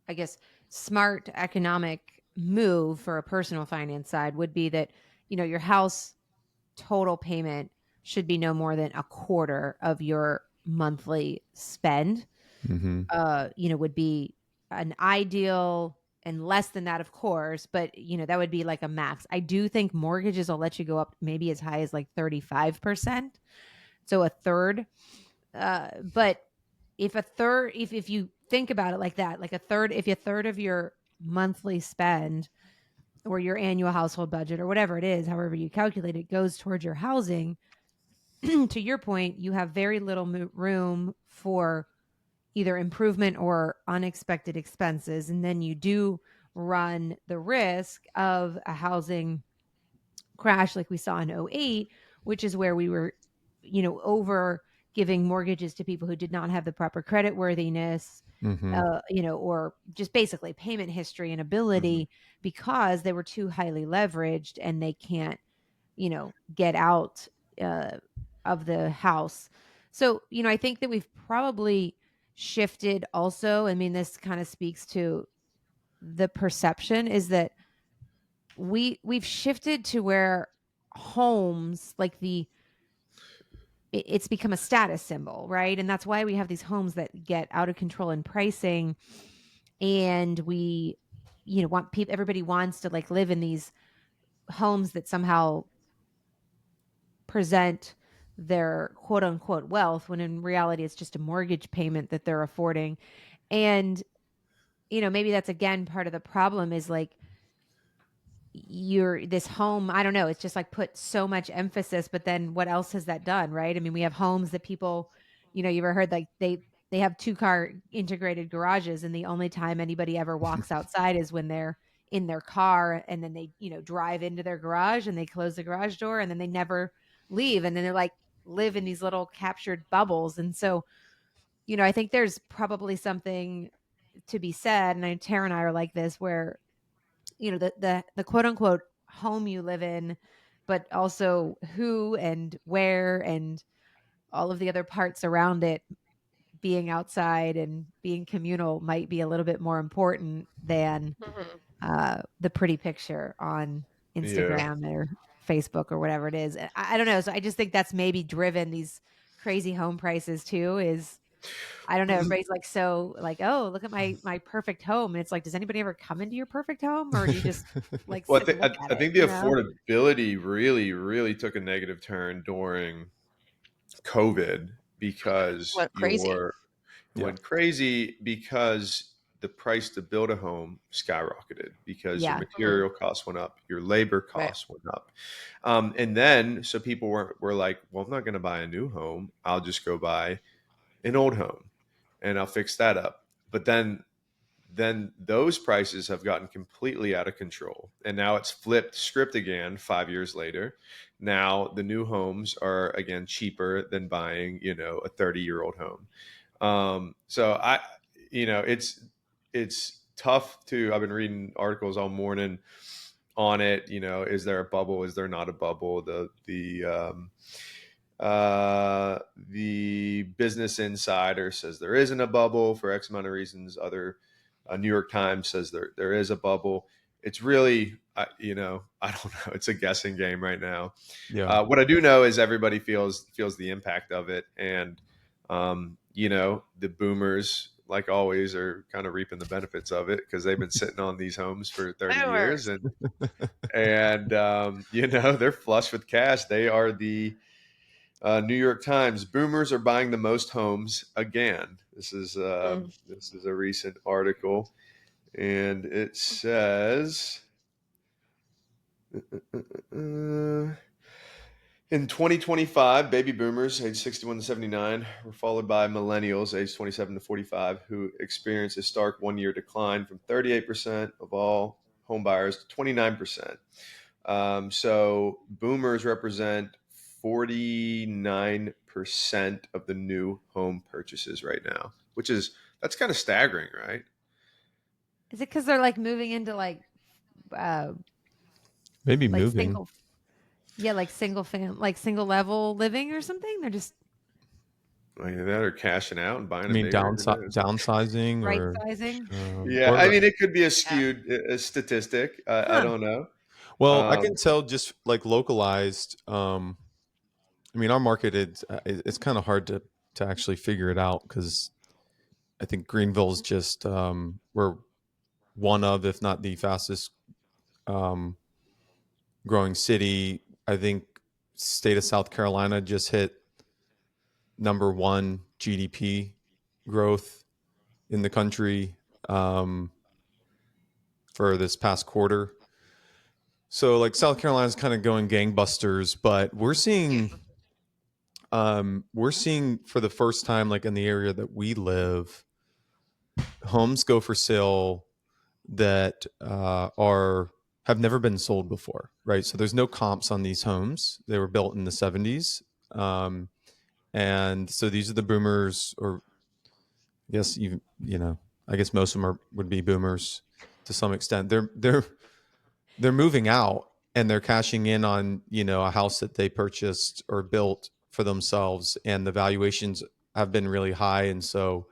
I guess, smart economic move for a personal finance side would be that, your house total payment should be no more than a quarter of your monthly spend, Mm-hmm. would be an ideal, and less than that, of course, but that would be like a max. I do think mortgages will let you go up maybe as high as like 35%. So a third. But if you think about it like that, like if a third of your monthly spend or your annual household budget or whatever it is, however you calculate it, goes towards your housing, to your point, you have very little room for either improvement or unexpected expenses. And then you do run the risk of a housing crash like we saw in '08, which is where we were, over giving mortgages to people who did not have the proper credit worthiness, Mm-hmm. or just basically payment history and Mhm. ability, because they were too highly leveraged and they can't, get out uh, of the house. So, I think that we've probably shifted also. I mean, this kind of speaks to the perception, is that we've shifted to where homes, like it's become a status symbol, right? And that's why we have these homes that get out of control in pricing, and we want people, everybody wants to like live in these homes that somehow present their quote unquote wealth, when in reality it's just a mortgage payment that they're affording. And maybe that's again part of the problem, is like this home, I don't know, it's just like put so much emphasis, but then what else has that done, right? I mean, we have homes that people, you ever heard like they have 2-car integrated garages, and the only time anybody ever walks outside is when they're in their car, and then they drive into their garage and they close the garage door, and then they never leave, and then they're like live in these little captured bubbles. And so I think there's probably something to be said, and Tara and I are like this, where the quote unquote home you live in, but also who and where and all of the other parts around it, being outside and being communal, might be a little bit more important than Mhm. the pretty picture on Yeah. Instagram or Facebook or whatever it is. I don't know. So I just think that's maybe driven these crazy home prices too. Is, I don't know. Everybody's like, so like, oh, look at my perfect home. And it's like, does anybody ever come into your perfect home, or do you just like Well, sit and look at I it? think the affordability really, really took a negative turn during COVID because Went crazy. it Yeah. went crazy because the price to build a home skyrocketed because your Yeah. material costs went up, your labor Right. costs went up, and then so people were like, "Well, I'm not going to buy a new home. I'll just go buy an old home, and I'll fix that up." But then those prices have gotten completely out of control. And now it's flipped script again 5 years later. Now the new homes are again cheaper than buying, a 30-year-old home. So it's tough to, I've been reading articles all morning on it. Is there a bubble? Is there not a bubble? The Business Insider says there isn't a bubble for X amount of reasons. Other New York Times says there is a bubble. It's really, I don't know. It's a guessing game right now. Yeah. What I do know is everybody feels the impact of it, and the boomers, like always, are kind of reaping the benefits of it because they've been sitting on these homes for 30 years, Boomers. and they're flush with cash. They are the New York Times. Boomers are buying the most homes again. Mm. This is a recent article, and it says in 2025, baby boomers aged 61 to 79 were followed by millennials aged 27 to 45, who experienced a stark one-year decline from 38% of all home buyers to 29%. So boomers represent 49% of the new home purchases right now, that's kind of staggering, right? Is it because they're like moving into uh Maybe like moving. single, yeah, like single level living or something? They're just Like that or cashing out and I buying a mean, bigger. Who knows? downsizing right or, sizing. Yeah, I or mean, it could be a Yeah. skewed statistic. I Huh. don't know. well, I can Um, tell just like localized. I mean, our market it's kind of hard to to actually figure it out, because I think Greenville's just we're one of, if not the fastest um, growing city. I think state of South Carolina just hit number one GDP growth in the country for this past quarter. So like South Carolina's kind of going gangbusters, but we're seeing for the first time, like in the area that we live, homes go for sale that are have never been sold before, right? So there's no comps on these homes. They were built in the 70s. And so these are the boomers, or yes, I guess most of them would be boomers to some extent. They're moving out and they're cashing in on, a house that they purchased or built for themselves, and the valuations have been really high. And so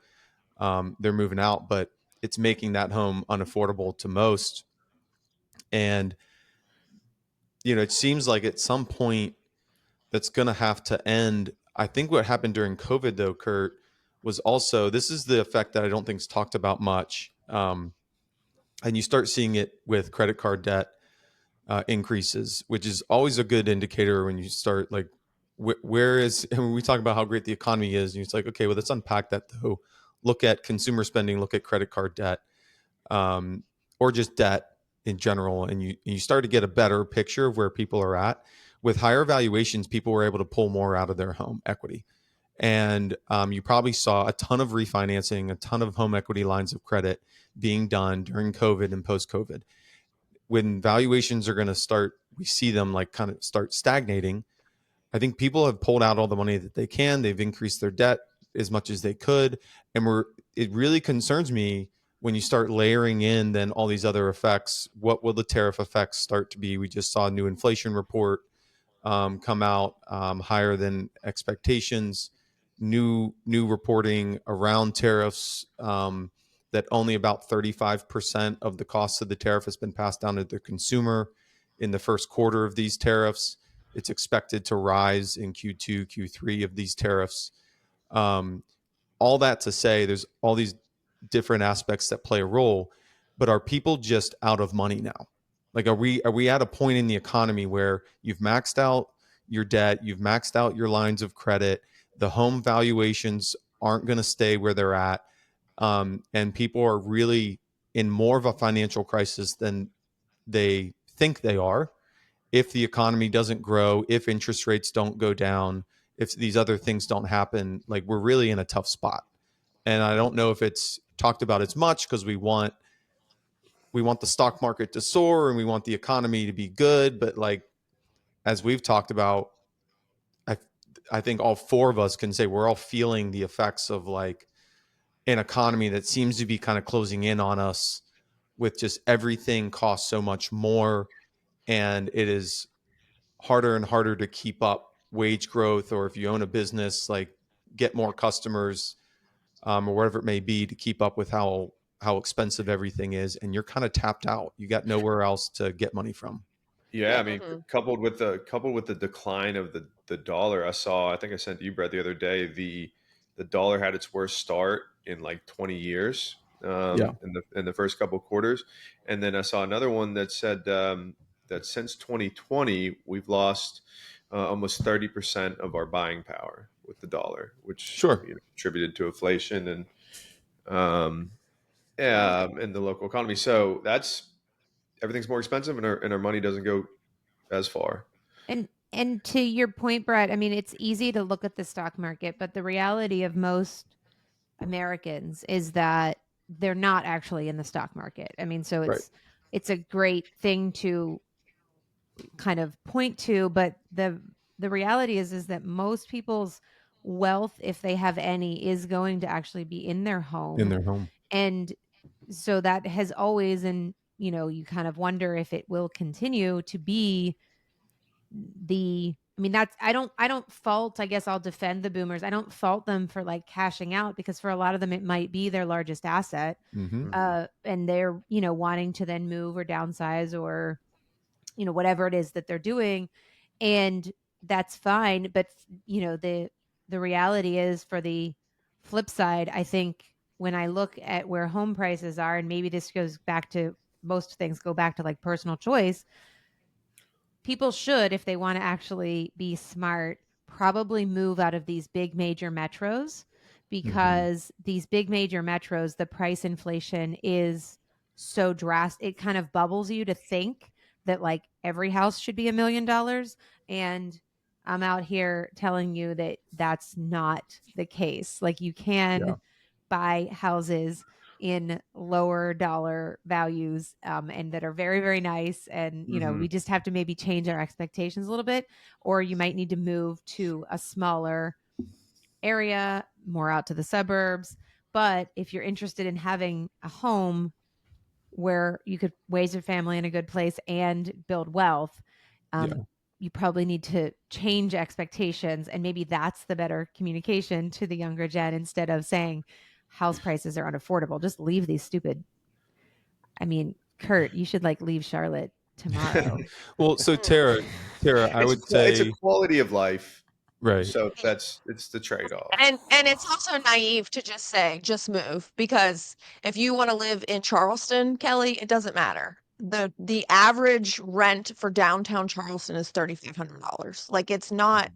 they're moving out, but it's making that home unaffordable to most. And, it seems like at some point that's going to have to end. I think what happened during COVID, though, Kurt, was also, this is the effect that I don't think is talked about much. And you start seeing it with credit card debt increases, which is always a good indicator when you start like, where is, and when we talk about how great the economy is, and it's like, okay, well, let's unpack that though. Look at consumer spending, look at credit card debt, or just debt in general. And you start to get a better picture of where people are at. With higher valuations, people were able to pull more out of their home equity. And you probably saw a ton of refinancing, a ton of home equity lines of credit being done during COVID and post-COVID. When valuations are going to start, we see them like kind of start stagnating. I think people have pulled out all the money that they can. They've increased their debt as much as they could. And it really concerns me when you start layering in then all these other effects. What will the tariff effects start to be? We just saw a new inflation report come out higher than expectations. New reporting around tariffs that only about 35% of the cost of the tariff has been passed down to the consumer in the first quarter of these tariffs. It's expected to rise in Q2, Q3 of these tariffs. All that to say, there's all these different aspects that play a role, but are people just out of money now? Like, are we at a point in the economy where you've maxed out your debt, you've maxed out your lines of credit, the home valuations aren't going to stay where they're at, and people are really in more of a financial crisis than they think they are? If the economy doesn't grow, if interest rates don't go down, if these other things don't happen, like, we're really in a tough spot. And I don't know if it's talked about as much because we want the stock market to soar and we want the economy to be good. But like, as we've talked about, I think all four of us can say we're all feeling the effects of like an economy that seems to be kind of closing in on us, with just everything costs so much more. And it is harder and harder to keep up wage growth, or if you own a business, like get more customers or whatever it may be, to keep up with how expensive everything is. And you're kind of tapped out. You got nowhere else to get money from. Yeah, I mean, Mm-hmm. coupled with the decline of the dollar, I think I sent you, Brett, the other day. The dollar had its worst start in like 20 years. Yeah. In the first couple of quarters, and then I saw another one that said that since 2020 we've lost almost 30% of our buying power with the dollar, which Sure. contributed to inflation and in the local economy. So that's, everything's more expensive, and our money doesn't go as far. And to your point, Brett, I mean, it's easy to look at the stock market, but the reality of most Americans is that they're not actually in the stock market. I mean, so it's a great thing to kind of point to, but the reality is that most people's wealth, if they have any, is going to actually be in their home. In their home. And so that has always, and you kind of wonder if it will continue to be I mean, that's, I don't fault, I guess I'll defend the boomers. I don't fault them for like cashing out, because for a lot of them, it might be their largest asset. Mm-hmm. And they're, wanting to then move or downsize or, whatever it is that they're doing. And that's fine. But, the reality is, for the flip side, I think when I look at where home prices are, and maybe this goes back to, most things go back to like personal choice, people should, if they want to actually be smart, probably move out of these big major metros, because these big major metros, the price inflation is so drastic. It kind of bubbles you to think that like every house should be $1 million. And I'm out here telling you that that's not the case. Like, you Yeah. can buy houses in lower dollar values, and that are very, very nice. And, we just have to maybe change our expectations a little bit, or you might need to move to a smaller area, more out to the suburbs. But if you're interested in having a home where you could raise your family in a good place and build wealth, Yeah. you probably need to change expectations. And maybe that's the better communication to the younger gen, instead of saying house prices are unaffordable. Just leave these stupid. I mean, Kurt, you should like leave Charlotte tomorrow. Well, so Tara, I would It's a say, quality of life. right. So it's the trade off. And it's also naive to just say just move, because if you want to live in Charleston, Kelly, it doesn't matter. The average rent for downtown Charleston is $3,500. Like, it's not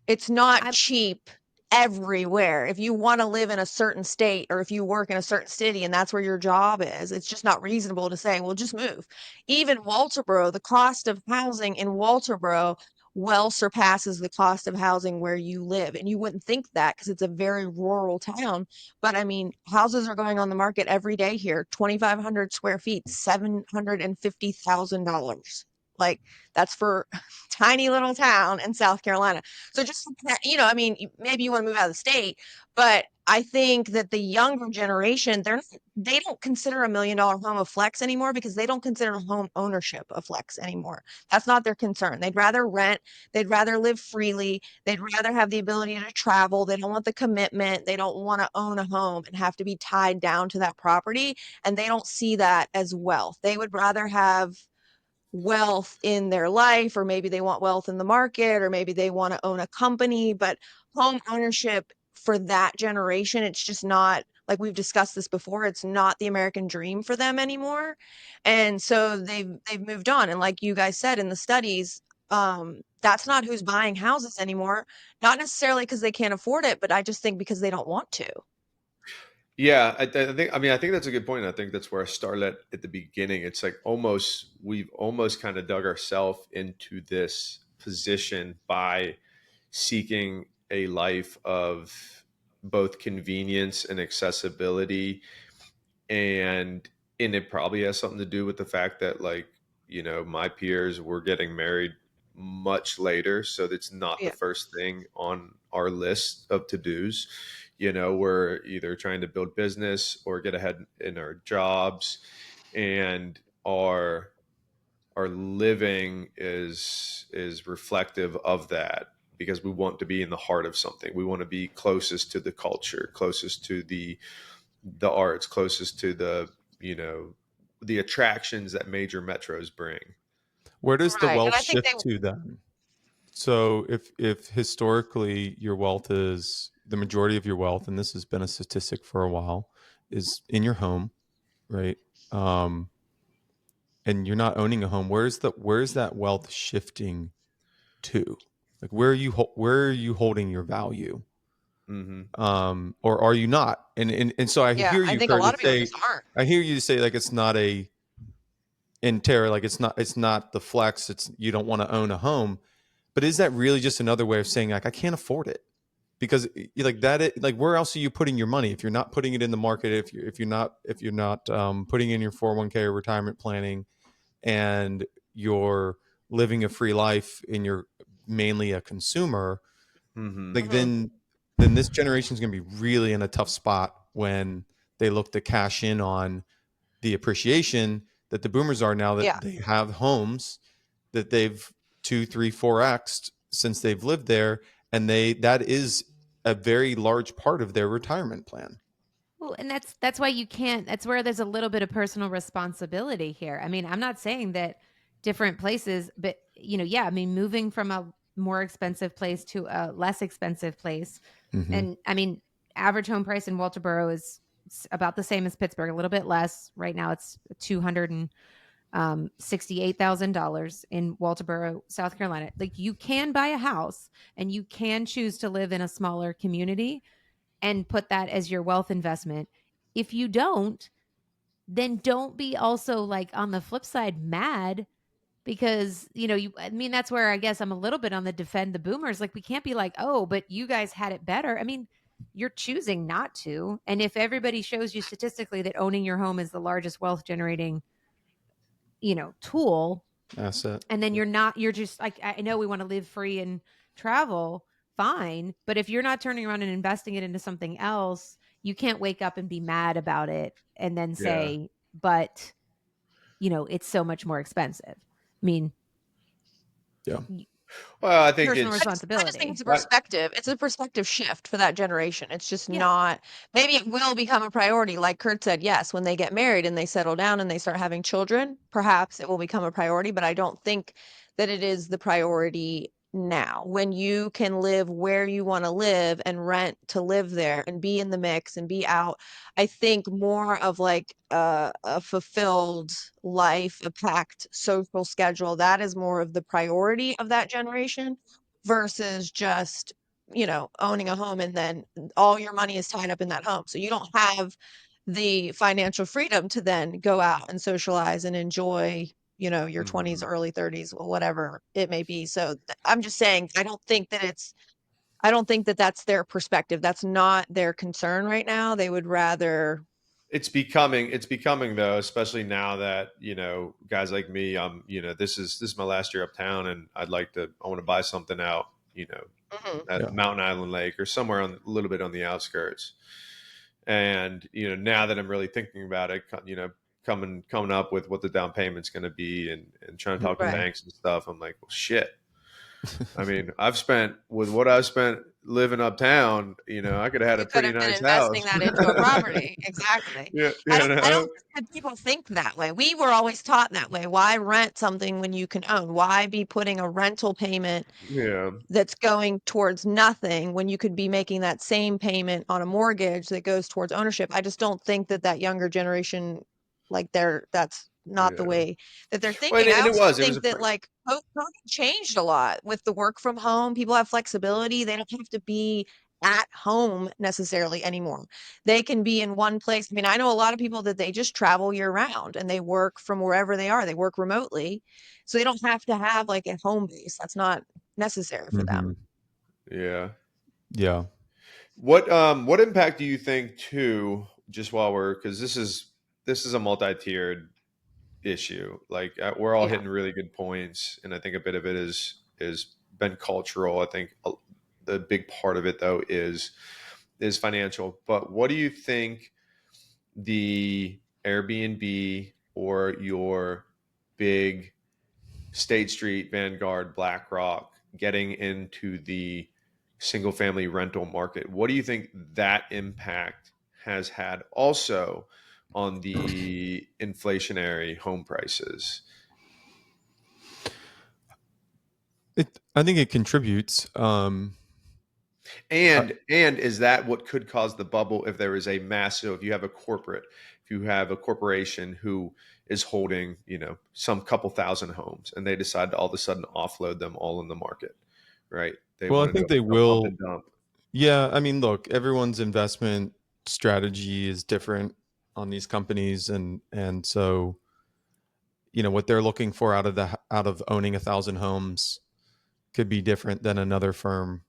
I cheap everywhere. If you want to live in a certain state, or if you work in a certain city and that's where your job is, it's just not reasonable to say, well, just move. Even Walterboro, the cost of housing in Walterboro well surpasses the cost of housing where you live. And you wouldn't think that, because it's a very rural town. But I mean, houses are going on the market every day here, 2,500 square feet, $750,000. Like, that's for tiny little town in South Carolina. So just, I mean, maybe you want to move out of the state, but I think that the younger generation, they don't consider $1 million home a flex anymore, because they don't consider home ownership a flex anymore. That's not their concern. They'd rather rent. They'd rather live freely. They'd rather have the ability to travel. They don't want the commitment. They don't want to own a home and have to be tied down to that property. And they don't see that as wealth. They would rather have wealth in their life, or maybe they want wealth in the market, or maybe they want to own a company. But home ownership for that generation, it's just not, like we've discussed this before, it's not the American dream for them anymore. And so they've moved on. And like you guys said in the studies, that's not who's buying houses anymore. Not necessarily because they can't afford it, but I just think because they don't want to. Yeah, I think that's a good point. I think that's where I started at the beginning. It's like we've almost kind of dug ourselves into this position by seeking a life of both convenience and accessibility, and it probably has something to do with the fact that, like, my peers were getting married much later, so that's not the Yeah. first thing on our list of to-dos. We're either trying to build business or get ahead in our jobs, and our living is reflective of that, because we want to be in the heart of something. We want to be closest to the culture, closest to the arts, closest to the attractions that major metros bring. Where does the Right. And wealth I think they, shift to then? So if historically your wealth is the majority of your wealth, and this has been a statistic for a while, is in your home, right? Um, and you're not owning a home, where's that wealth shifting to? Like, where are you holding your value? Hmm. Or are you not? And so I yeah, hear I you, think a Kurt, to lot of people say, just aren't. I hear you say, like, it's not in Tara, like, it's not the flex. It's, you don't want to own a home, but is that really just another way of saying, like, I can't afford it? Because like that, like, where else are you putting your money if you're not putting it in the market? If you're not putting in your 401k or retirement planning, and you're living a free life and you're mainly a consumer, Hmm. like, Hmm. then this generation is going to be really in a tough spot when they look to cash in on the appreciation that the boomers are now, that Yeah. they have homes that they've 2, 3, 4x since they've lived there, and that is a very large part of their retirement plan. Well, and that's why you can't. That's where there's a little bit of personal responsibility here. I mean, I'm not saying that different places, but yeah, I mean, moving from a more expensive place to a less expensive place. Mhm. And I mean, average home price in Walterboro is about the same as Pittsburgh, a little bit less. Right now it's $268,000 in Walterboro, South Carolina. Like, you can buy a house and you can choose to live in a smaller community and put that as your wealth investment. If you don't, then don't be also, like, on the flip side, mad because, I mean, that's where I guess I'm a little bit on the defend the boomers. Like, we can't be like, oh, but you guys had it better. I mean, you're choosing not to. And if everybody shows you statistically that owning your home is the largest wealth generating, tool, Asset. and then you're just like, I know we want to live free and travel, fine. But if you're not turning around and investing it into something else, you can't wake up and be mad about it and then say, but, it's so much more expensive. I mean, Yeah. Well, I think personal it's I just think responsibility. it's a perspective. It's a perspective shift for that generation. It's just Yeah. not, maybe it will become a priority. Like Kurt said, yes, when they get married and they settle down and they start having children, perhaps it will become a priority, but I don't think that it is the priority now. When you can live where you want to live and rent to live there and be in the mix and be out, I think more of like a fulfilled life, a packed social schedule, that is more of the priority of that generation versus just, owning a home and then all your money is tied up in that home. So you don't have the financial freedom to then go out and socialize and enjoy, your 20s, early 30s, whatever it may be. So I'm just saying, I don't think that that's their perspective. That's not their concern right now. They would rather. It's becoming though, especially now that, guys like me, this is my last year uptown and I want to buy something out, Mhm. at Yeah. Mountain Island Lake or somewhere a little bit on the outskirts. And, now that I'm really thinking about it, coming up with what the down payment's going to be and trying to talk to Right. banks and stuff, I'm like, well, shit. I mean, with what I've spent living uptown, I could have had You a could pretty have been nice investing house. that into a property. Exactly. Yeah, I don't think that people think that way. We were always taught that way. Why rent something when you can own? Why be putting a rental payment yeah. that's going towards nothing when you could be making that same payment on a mortgage that goes towards ownership? I just don't think that that younger generation, like that's not the Yeah. way that they're Well, thinking. I and it also was. It was think that like COVID changed a lot with the work from home. People have flexibility. They don't have to be at home necessarily anymore. They can be in one place. I mean, I know a lot of people that they just travel year round and they work from wherever they are. They work remotely. So they don't have to have like a home base. That's not necessary for them. Mhm. Yeah. Yeah. What impact do you think too? Just while because this is a multi-tiered issue. Like we're all Yeah. hitting really good points, and I think a bit of it is been cultural. I think the big part of it though is financial. But what do you think the Airbnb or your big State Street, Vanguard, BlackRock getting into the single family rental market? What do you think that impact has had also on the inflationary home prices? I think it contributes. And is that what could cause the bubble if there is a massive, if you have a corporation who is holding, some couple thousand homes and they decide to all of a sudden offload them all in the market, right? They Well, I want to do think they a pump will. and dump. Yeah. I mean, look, everyone's investment strategy is different on these companies, and so what they're looking for out of owning 1,000 homes could be different than another firm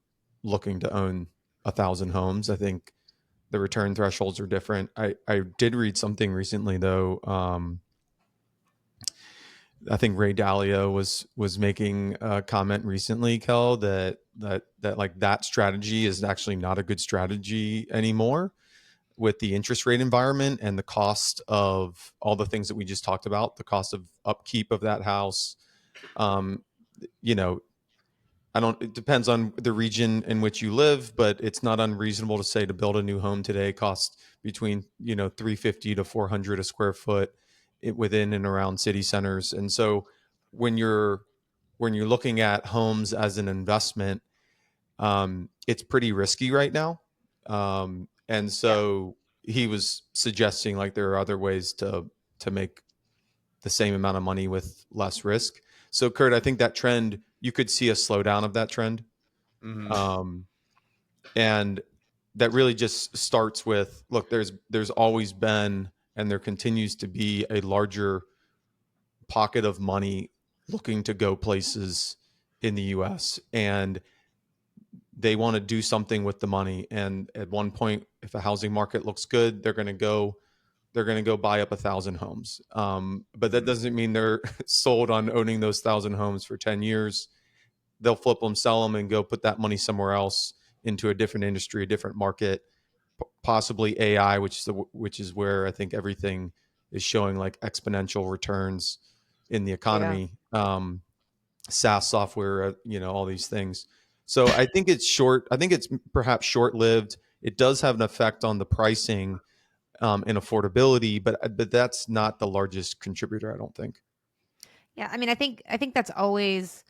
looking to own 1,000 homes. I think the return thresholds are different. I did read something recently though. I think Ray Dalio was making a comment recently, Kel, that like that strategy is actually not a good strategy anymore with the interest rate environment and the cost of all the things that we just talked about, the cost of upkeep of that house. Um, you know, it depends on the region in which you live, but it's not unreasonable to say to build a new home today costs between, 350 to 400 a square foot within and around city centers. And so when you're when you're looking at homes as an investment, it's pretty risky right now. And so he was suggesting like there are other ways to make the same amount of money with less risk. So Kurt, I think that trend, you could see a slowdown of that trend. Mhm. And that really just starts with, look, there's always been and there continues to be a larger pocket of money looking to go places in the US, and they want to do something with the money. And at one point, if a housing market looks good, they're going to go buy up 1,000 homes. But that doesn't mean they're sold on owning those 1,000 homes for 10 years. They'll flip them, sell them, and go put that money somewhere else into a different industry, a different market, possibly AI, which is where I think everything is showing like exponential returns in the economy. SaaS software, all these things. So I think it's short. I think it's perhaps short lived. It does have an effect on the pricing and affordability, but that's not the largest contributor, I don't think. Yeah, I mean, I think that's always,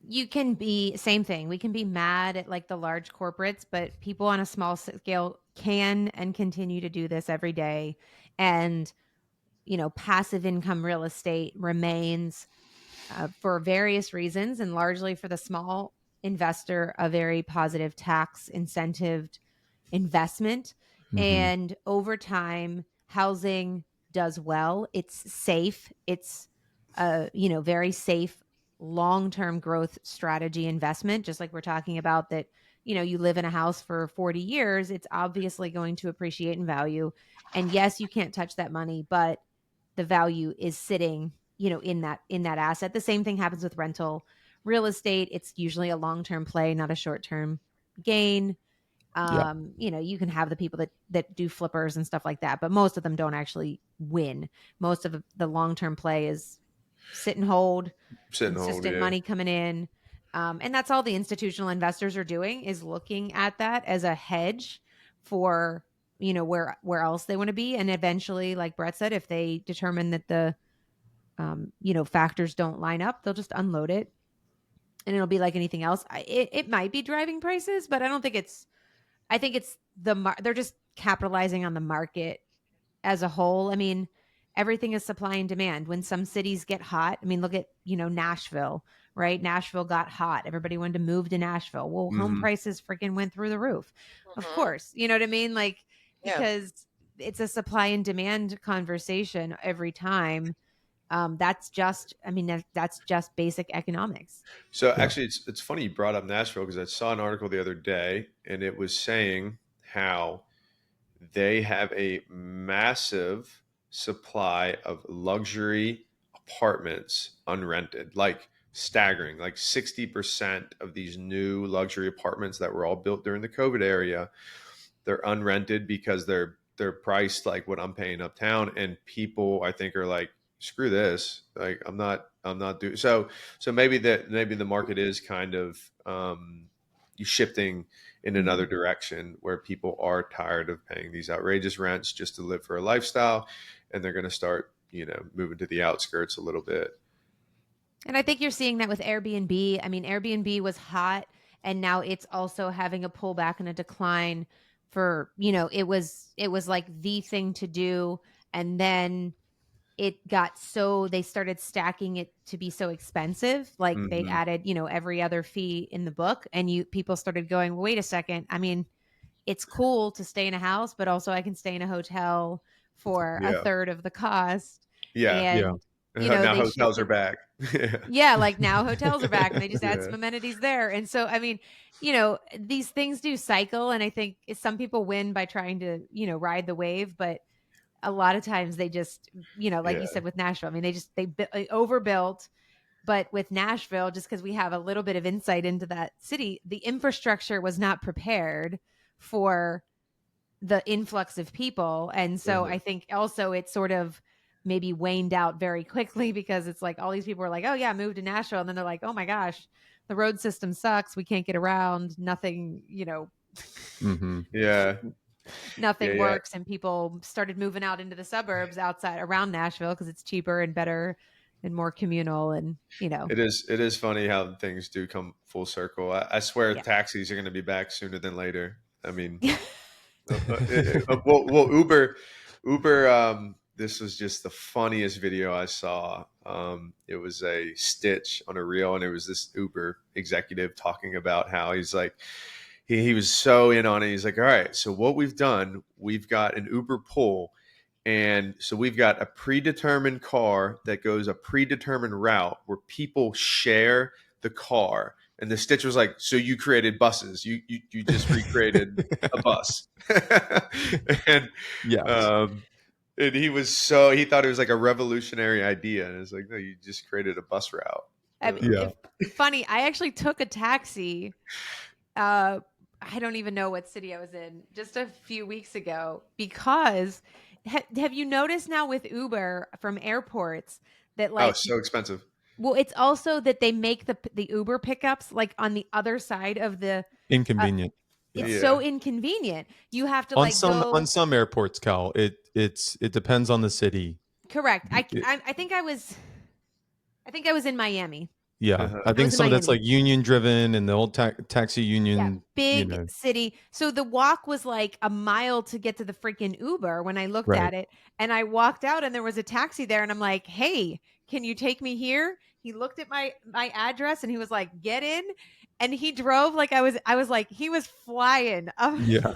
you can be same thing. We can be mad at like the large corporates, but people on a small scale can and continue to do this every day. And, passive income real estate remains, for various reasons, and largely for the small investor, a very positive tax incentived investment. Mm-hmm. And over time, housing does well. It's safe. It's a, very safe long-term growth strategy investment, just like we're talking about that, you live in a house for 40 years, it's obviously going to appreciate in value. And yes, you can't touch that money, but the value is sitting, in that asset. The same thing happens with rental real estate. It's usually a long-term play, not a short-term gain. Yeah. You can have the people that do flippers and stuff like that, but most of them don't actually win. Most of the long-term play is sit and hold, Sit and hold, consistent yeah. money coming in. And that's all the institutional investors are doing, is looking at that as a hedge for, where else they want to be. And eventually, like Brett said, if they determine that the, factors don't line up, they'll just unload it, and it'll be like anything else. It might be driving prices, but I don't think it's, I think it's they're just capitalizing on the market as a whole. I mean, everything is supply and demand. When some cities get hot, I mean, look at, Nashville, right? Nashville got hot. Everybody wanted to move to Nashville. Well, home Mhm. prices freaking went through the roof. Of Mhm. course. You know what I mean? Like, Yeah. because it's a supply and demand conversation every time. That's just, I mean, that's just basic economics. So Yeah. actually, it's funny you brought up Nashville because I saw an article the other day, and it was saying how they have a massive supply of luxury apartments unrented, like staggering, like 60% of these new luxury apartments that were all built during the COVID area, they're unrented because they're priced like what I'm paying uptown, and people I think are like, screw this, like I'm not doing so maybe the market is kind of shifting in another direction where people are tired of paying these outrageous rents just to live for a lifestyle, and they're going to start moving to the outskirts a little bit. And I think you're seeing that with Airbnb. I mean, Airbnb was hot, and now it's also having a pullback and a decline for, it was like the thing to do. And then it got so, they started stacking it to be so expensive. Like they Hmm. added, every other fee in the book, and people started going, well, wait a second. I mean, it's cool to stay in a house, but also I can stay in a hotel for a Yeah. third of the cost. Yeah. Yeah. And, Now they hotels are shifted. back. Yeah. Yeah, like now hotels are back and they just add Yeah. some amenities there. And so, I mean, these things do cycle. And I think some people win by trying to, ride the wave. But a lot of times they just, like you Yeah. said with Nashville, I mean, they overbuilt. But with Nashville, just because we have a little bit of insight into that city, the infrastructure was not prepared for the influx of people. And so Uh-huh. I think also it sort of maybe waned out very quickly, because it's like all these people are like, oh yeah, move to Nashville. And then they're like, oh my gosh, the road system sucks. We can't get around. Nothing, Mm-hmm. Yeah. Yeah. nothing Yeah. works. And people started moving out into the suburbs outside around Nashville because it's cheaper and better, and more communal, and It is funny how things do come full circle. I swear yeah. taxis are going to be back sooner than later. I mean, well, Uber. This was just the funniest video I saw. It was a stitch on a reel, and it was this Uber executive talking about how he's like, he was so in on it. He's like, all right, so what we've done, we've got an Uber pool. And so we've got a predetermined car that goes a predetermined route where people share the car. And the stitch was like, so you created buses. You just recreated a bus. and Yes. and he thought it was like a revolutionary idea. And it's like, no, you just created a bus route. I mean, Yeah. funny. I actually took a taxi. I don't even know what city I was in just a few weeks ago, because have you noticed now with Uber from airports that Oh, like, so expensive. well, it's also that they make the Uber pickups like on the other side of the. Inconvenient. It's Yeah. so inconvenient. You have to On like some go. on some airports, Cal, it depends on the city. Correct. I It- think I was in Miami. yeah, Uh-huh. I think was in some of that's Miami. like union driven and the old taxi Yeah, union. big city. So the walk was like a mile to get to the freaking Uber when I looked Right. at it. And I walked out and there was a taxi there, and I'm like, "Hey, can you take me here?" He looked at my address and he was like, "Get in." And he drove like I was like, he was flying. Yeah.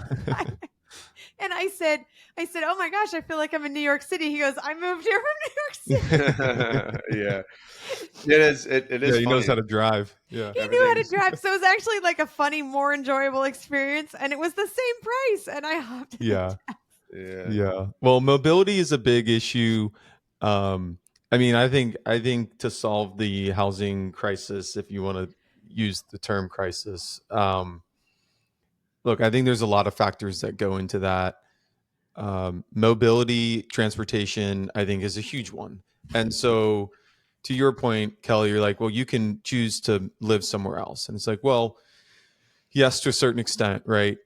And I said, "Oh my gosh, I feel like I'm in New York City." He goes, "I moved here from New York City." Yeah. It is. It is. Yeah, he knows how to drive. Yeah. He knew how to Everything's- drive. So it was actually like a funny, more enjoyable experience. And it was the same price. And I hopped in. Yeah. Yeah. Yeah. Well, mobility is a big issue. I mean, I think to solve the housing crisis, if you want to use the term crisis, look, I think there's a lot of factors that go into that. Mobility, transportation, I think is a huge one. And so to your point, Kelly, you're like, well, you can choose to live somewhere else. And it's like, well, yes, to a certain extent, right?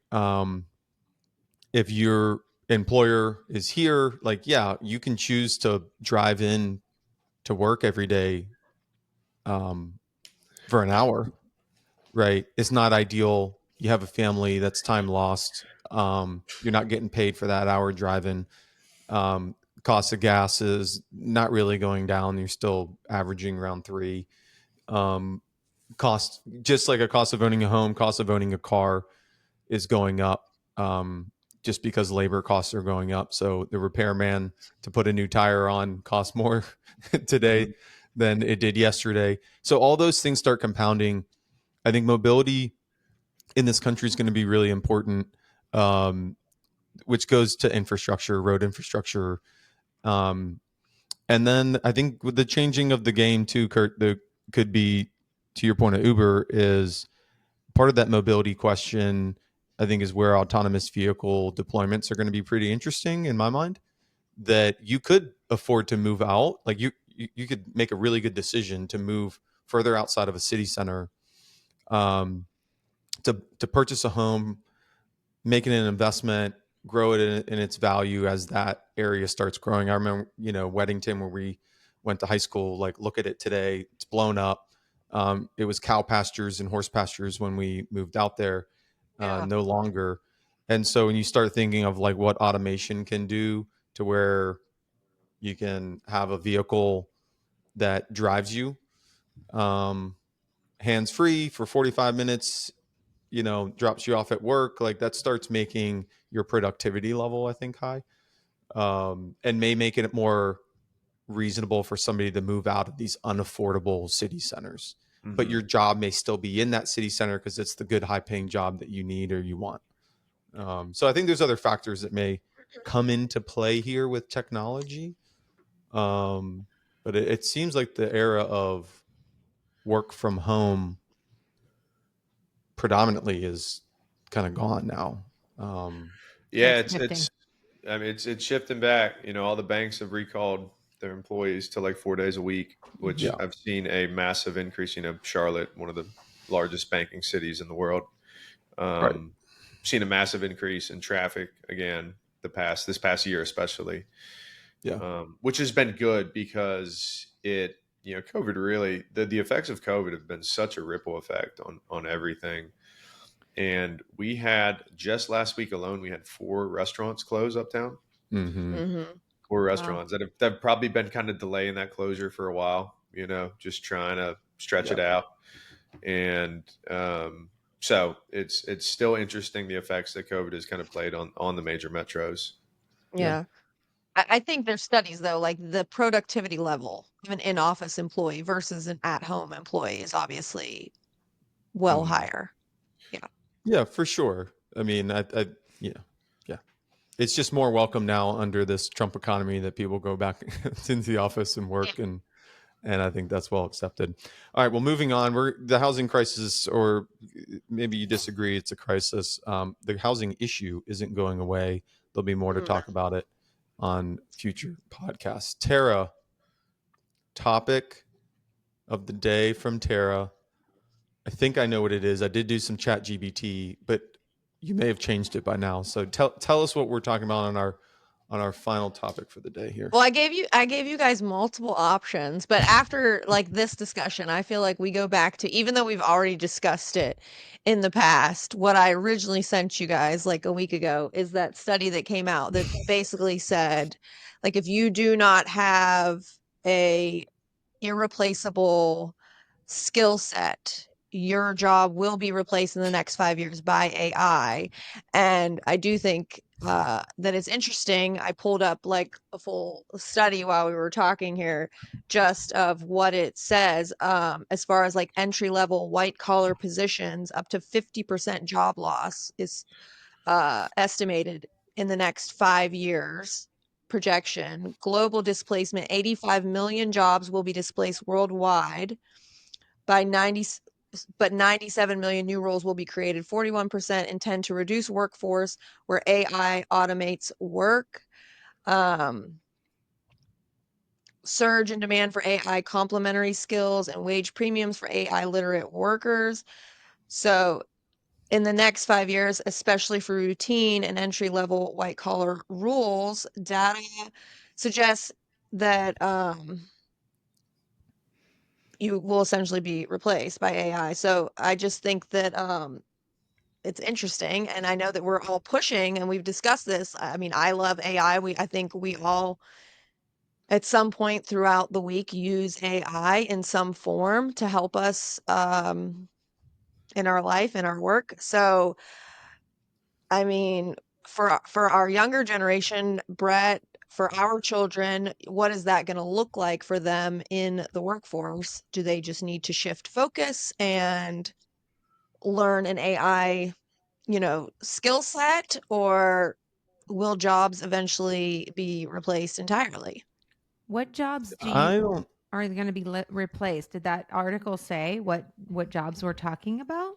If your employer is here, like, yeah, you can choose to drive in to work every day for an hour, right? It's not ideal. You have a family, that's time lost. You're not getting paid for that hour driving. Cost of gas is not really going down. You're still averaging around 3. Cost, just like a cost of owning a home, cost of owning a car is going up, just because labor costs are going up. So the repairman to put a new tire on costs more today than it did yesterday. So all those things start compounding. I think mobility in this country is going to be really important, which goes to infrastructure, road infrastructure. And then I think with the changing of the game too, Kurt, there could be, to your point of Uber, is part of that mobility question, I think, is where autonomous vehicle deployments are going to be pretty interesting in my mind. That you could afford to move out, like you could make a really good decision to move further outside of a city center, to purchase a home, making an investment, grow it in its value as that area starts growing. I remember, Weddington, where we went to high school, like, look at it today, it's blown up. It was cow pastures and horse pastures when we moved out there, Yeah. no longer. And so when you start thinking of like what automation can do to where you can have a vehicle that drives you, hands free for 45 minutes, drops you off at work, like that starts making your productivity level, I think, high, and may make it more reasonable for somebody to move out of these unaffordable city centers. But your job may still be in that city center because it's the good high paying job that you need or you want. So I think there's other factors that may come into play here with technology. But it seems like the era of work from home predominantly is kind of gone now. Yeah, It's shifting. it's I mean it's shifting back. All the banks have recalled their employees to like 4 days a week, which Yeah. I've seen a massive increase. Charlotte, one of the largest banking cities in the world, Right. seen a massive increase in traffic again this past year especially. Yeah. Which has been good because it COVID really, the effects of COVID have been such a ripple effect on everything. And we had just last week alone, we had 4 restaurants close uptown. Mm-hmm. Mm-hmm. 4 Wow. restaurants that have probably been kind of delaying that closure for a while, just trying to stretch it out. And so it's still interesting the effects that COVID has kind of played on the major metros. Yeah. I think there's studies though, like the productivity level of an in-office employee versus an at-home employee is obviously well Mhm. higher. Yeah, for sure. I mean, yeah. It's just more welcome now under this Trump economy that people go back into the office and work, and I think that's well accepted. All right, well, moving on, the housing crisis, or maybe you disagree, it's a crisis. The housing issue isn't going away. There'll be more to Mm. talk about it on future podcasts. Tara, topic of the day from Tara. I think I know what it is. I did do some chat GBT, but you may have changed it by now. So tell us what we're talking about on our final topic for the day here. Well, I gave you guys multiple options, but after like this discussion, I feel like we go back to, even though we've already discussed it in the past, what I originally sent you guys like a week ago is that study that came out that basically said, like, if you do not have a irreplaceable skill set, your job will be replaced in the next 5 years by AI. And I do think that it's interesting. I pulled up like a full study while we were talking here, just of what it says as far as like entry level white collar positions, up to 50% job loss is estimated in the next 5 years. Projection global displacement, 85 million jobs will be displaced worldwide by 90, but 97 million new roles will be created. 41% intend to reduce workforce where AI automates work. Surge in demand for AI complementary skills and wage premiums for AI literate workers. So in the next 5 years, especially for routine and entry level white collar roles, data suggests that you will essentially be replaced by AI. So I just think that it's interesting, and I know that we're all pushing, and we've discussed this. I mean, I love AI. I think we all at some point throughout the week use AI in some form to help us in our life, in our work. So I mean, for our younger generation, Brett, for our children, what is that going to look like for them in the workforce? Do they just need to shift focus and learn an AI, skill set, or will jobs eventually be replaced entirely? What jobs I don't. are going to be replaced? Did that article say what jobs we're talking about?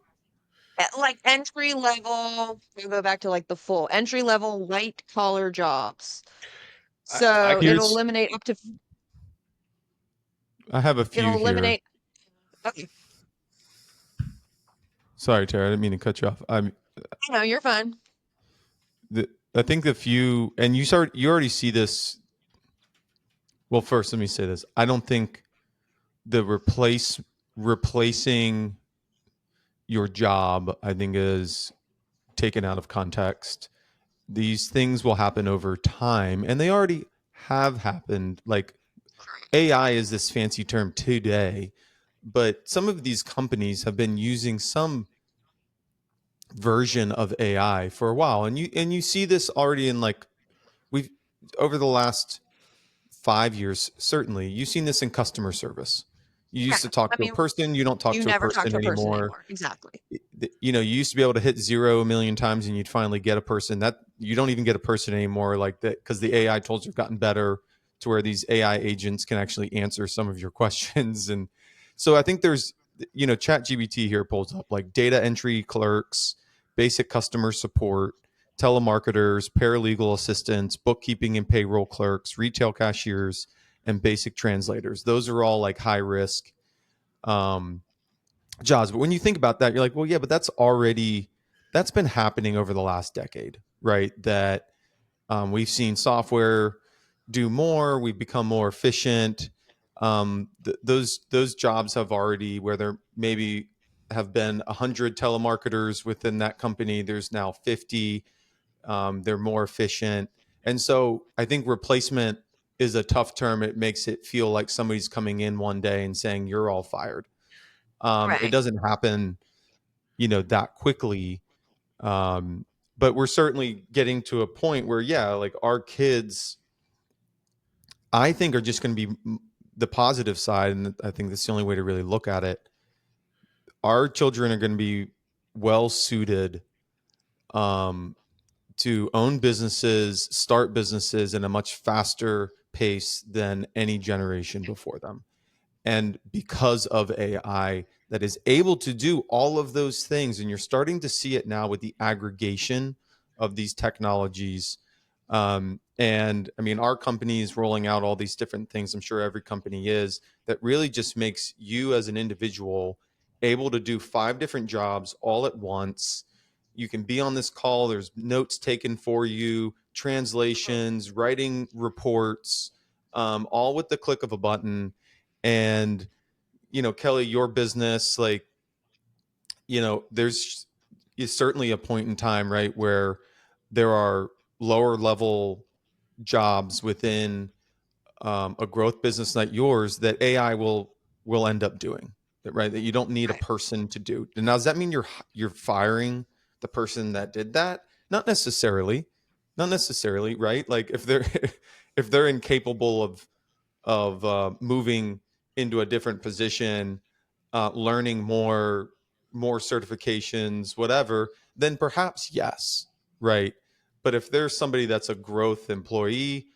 Like entry level, we'll go back to like the full entry level white collar jobs. So it'll Here's. eliminate up to, I have a few it'll here. eliminate. Okay, Sorry, Tara. I didn't mean to cut you off. no, you're fine. I think the few, and you already see this. Well, first, let me say this. I don't think the replacing your job, I think, is taken out of context. These things will happen over time, and they already have happened. Like AI is this fancy term today, but some of these companies have been using some version of AI for a while, and you see this already in like we've over the last 5 years. Certainly, you've seen this in customer service. You Yeah, used to talk I to a mean, person, you don't talk you to a never talk person to a person anymore. anymore. Exactly. You used to be able to hit 0 a million times and you'd finally get a person. That you don't even get a person anymore, like that, because the AI tools have gotten better to where these AI agents can actually answer some of your questions. And so I think there's, chat GBT here pulls up like data entry clerks, basic customer support, telemarketers, paralegal assistants, bookkeeping and payroll clerks, retail cashiers, and basic translators. Those are all like high risk jobs. But when you think about that, you're like, well, yeah, but that's been happening over the last decade, right? That we've seen software do more, we've become more efficient. those jobs have already, where there maybe have been 100 telemarketers within that company, there's now 50. They're more efficient. And so I think replacement is a tough term. It makes it feel like somebody's coming in one day and saying, you're all fired. It Right. doesn't happen, that quickly. But we're certainly getting to a point where, yeah, like our kids, I think, are just going to be the positive side. And I think that's the only way to really look at it. Our children are going to be well suited um, to own businesses, start businesses in a much faster pace than any generation before them. And because of AI that is able to do all of those things, and you're starting to see it now with the aggregation of these technologies. And I mean, our company is rolling out all these different things. I'm sure every company is, that really just makes you as an individual able to do 5 different jobs all at once. You can be on this call, there's notes taken for you, translations, writing reports, all with the click of a button. And Kelly, your business, like, there's is certainly a point in time, right, where there are lower level jobs within a growth business like yours that AI will end up doing that, right? That you don't need a Right. person to do. And now, does that mean you're firing the person that did that? Not necessarily. Not necessarily, right? Like if they're if they're incapable of moving into a different position, learning more certifications, whatever, then perhaps yes, right? But if there's somebody that's a growth employee,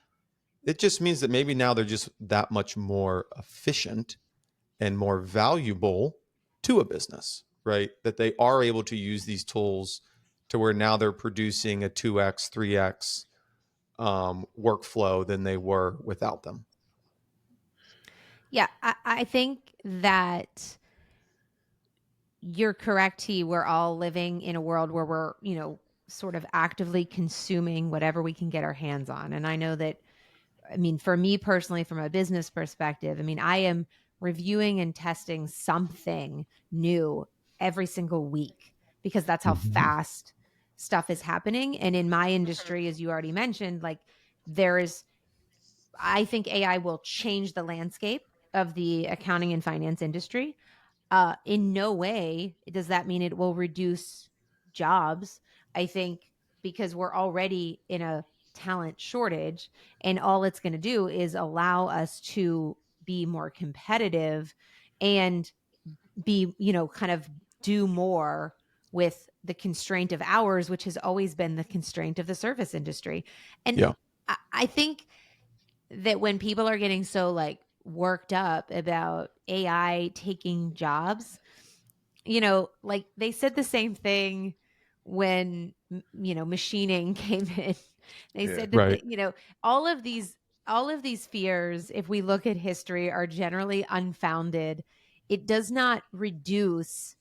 it just means that maybe now they're just that much more efficient and more valuable to a business, right? That they are able to use these tools to where now they're producing a 2x, 3x workflow than they were without them. Yeah, I think that you're correct, T. We're all living in a world where we're, sort of actively consuming whatever we can get our hands on. And I know that, I mean, for me personally, from a business perspective, I mean, I am reviewing and testing something new every single week because that's how fast stuff is happening. And in my industry, as you already mentioned, like I think AI will change the landscape of the accounting and finance industry. In no way does that mean it will reduce jobs. I think because we're already in a talent shortage, and all it's going to do is allow us to be more competitive and be, kind of do more with the constraint of hours, which has always been the constraint of the service industry. And Yeah. I think that when people are getting so like worked up about AI taking jobs, like they said the same thing when machining came in. They Yeah. said that Right. all of these fears, if we look at history, are generally unfounded. It does not reduce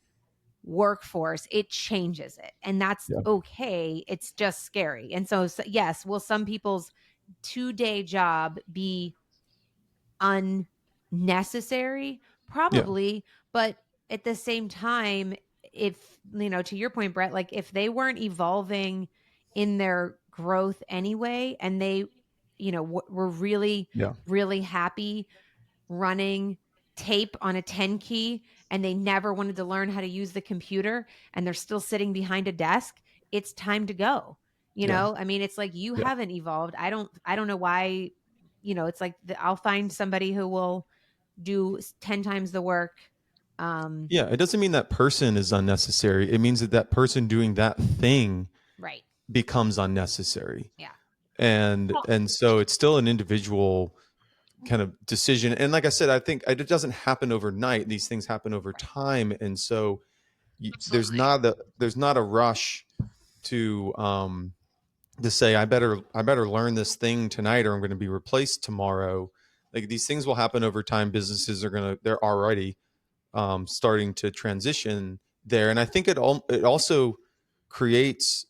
workforce, it changes it, and that's Yeah. okay. It's just scary. And so yes, will some people's 2-day job be unnecessary? Yeah. Probably. But at the same time, if, to your point, Brett, like if they weren't evolving in their growth anyway, and they, were really, Yeah. really happy running tape on a 10 key, and they never wanted to learn how to use the computer, and they're still sitting behind a desk, it's time to go. Yeah. I mean, it's like you Yeah. haven't evolved. I don't know why. It's like I'll find somebody who will do 10 times the work. Yeah. It doesn't mean that person is unnecessary. It means that that person doing that thing Right. becomes unnecessary. Yeah. And so it's still an individual kind of decision. And like I said, I think it doesn't happen overnight. These things happen over time. And so there's Absolutely. not a rush to say I better learn this thing tonight or I'm going to be replaced tomorrow. Like these things will happen over time. Businesses they're already starting to transition there. And I think it also creates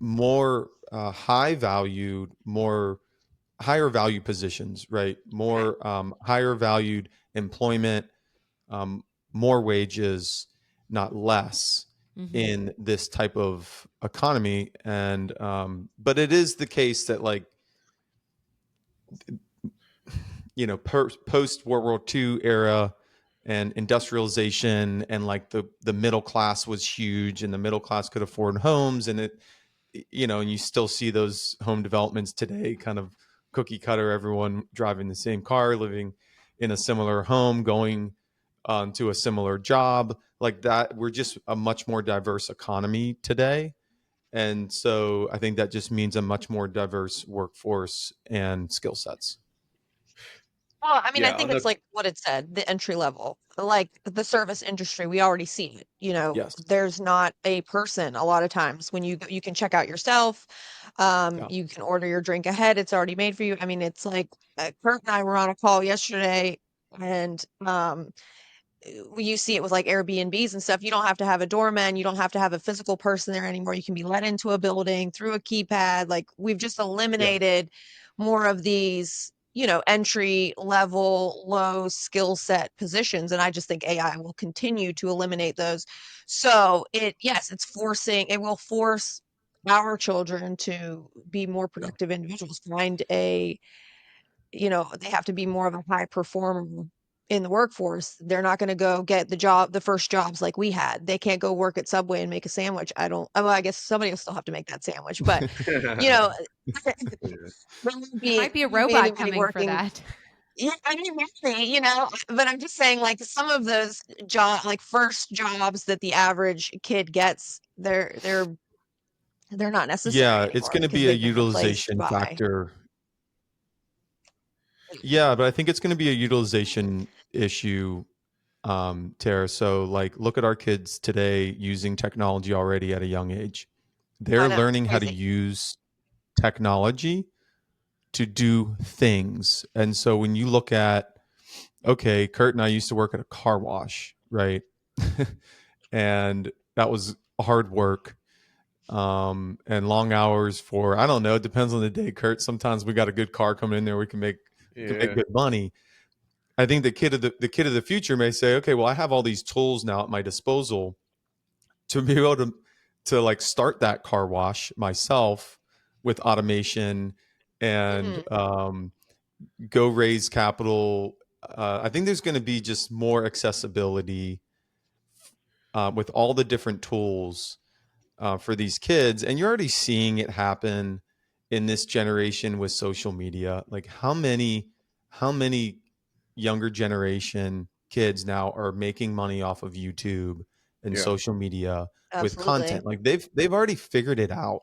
more high valued, more higher value positions, right? More higher valued employment, more wages, not less Mhm. in this type of economy. And but it is the case that, like, post World War II era and industrialization, and like the middle class was huge, and the middle class could afford homes, and and you still see those home developments today, kind of cookie cutter, everyone driving the same car, living in a similar home, going to a similar job, like that. We're just a much more diverse economy today. And so I think that just means a much more diverse workforce and skill sets. Well, I mean, I Yeah, think on it's the like what it said, the entry level, like the service industry, we already see it. Yes. There's not a person a lot of times when you can check out yourself. Yeah. You can order your drink ahead. It's already made for you. I mean, it's like Kurt and I were on a call yesterday, and you see it with like Airbnbs and stuff. You don't have to have a doorman. You don't have to have a physical person there anymore. You can be let into a building through a keypad. Like we've just Yeah. eliminated more of these, entry level, low skill set positions. And I just think AI will continue to eliminate those. So yes, it will force our children to be more Yeah. productive individuals, they have to be more of a high performer in the workforce. They're not going to go get the first jobs like we had. They can't go work at Subway and make a sandwich. Well, I guess somebody will still have to make that sandwich, but you know, there yeah. won't There might be a there won't be robot anybody coming for working. that. Yeah, I mean, maybe, but I'm just saying, like some of those like first jobs that the average kid gets, they're not necessary Yeah, it's anymore going to because be a they've been replaced utilization by. factor. Yeah, but I think it's going to be a utilization issue, Tara. So, like, look at our kids today using technology already at a young age. I They're know it's learning how to crazy. use technology to do things. And so when you look at, okay, Kurt and I used to work at a car wash, right? And that was hard work, and long hours for, I don't know, it depends on the day, Kurt. Sometimes we got a good car coming in there, we can make Yeah. good money. I think the kid of the future may say, okay, well, I have all these tools now at my disposal to be able to like start that car wash myself with automation, and Mhm. go raise capital. I think there's going to be just more accessibility with all the different tools for these kids, and you're already seeing it happen in this generation with social media. Like, how many younger generation kids now are making money off of YouTube and Yeah. social media with Absolutely. content? Like, they've already figured it out.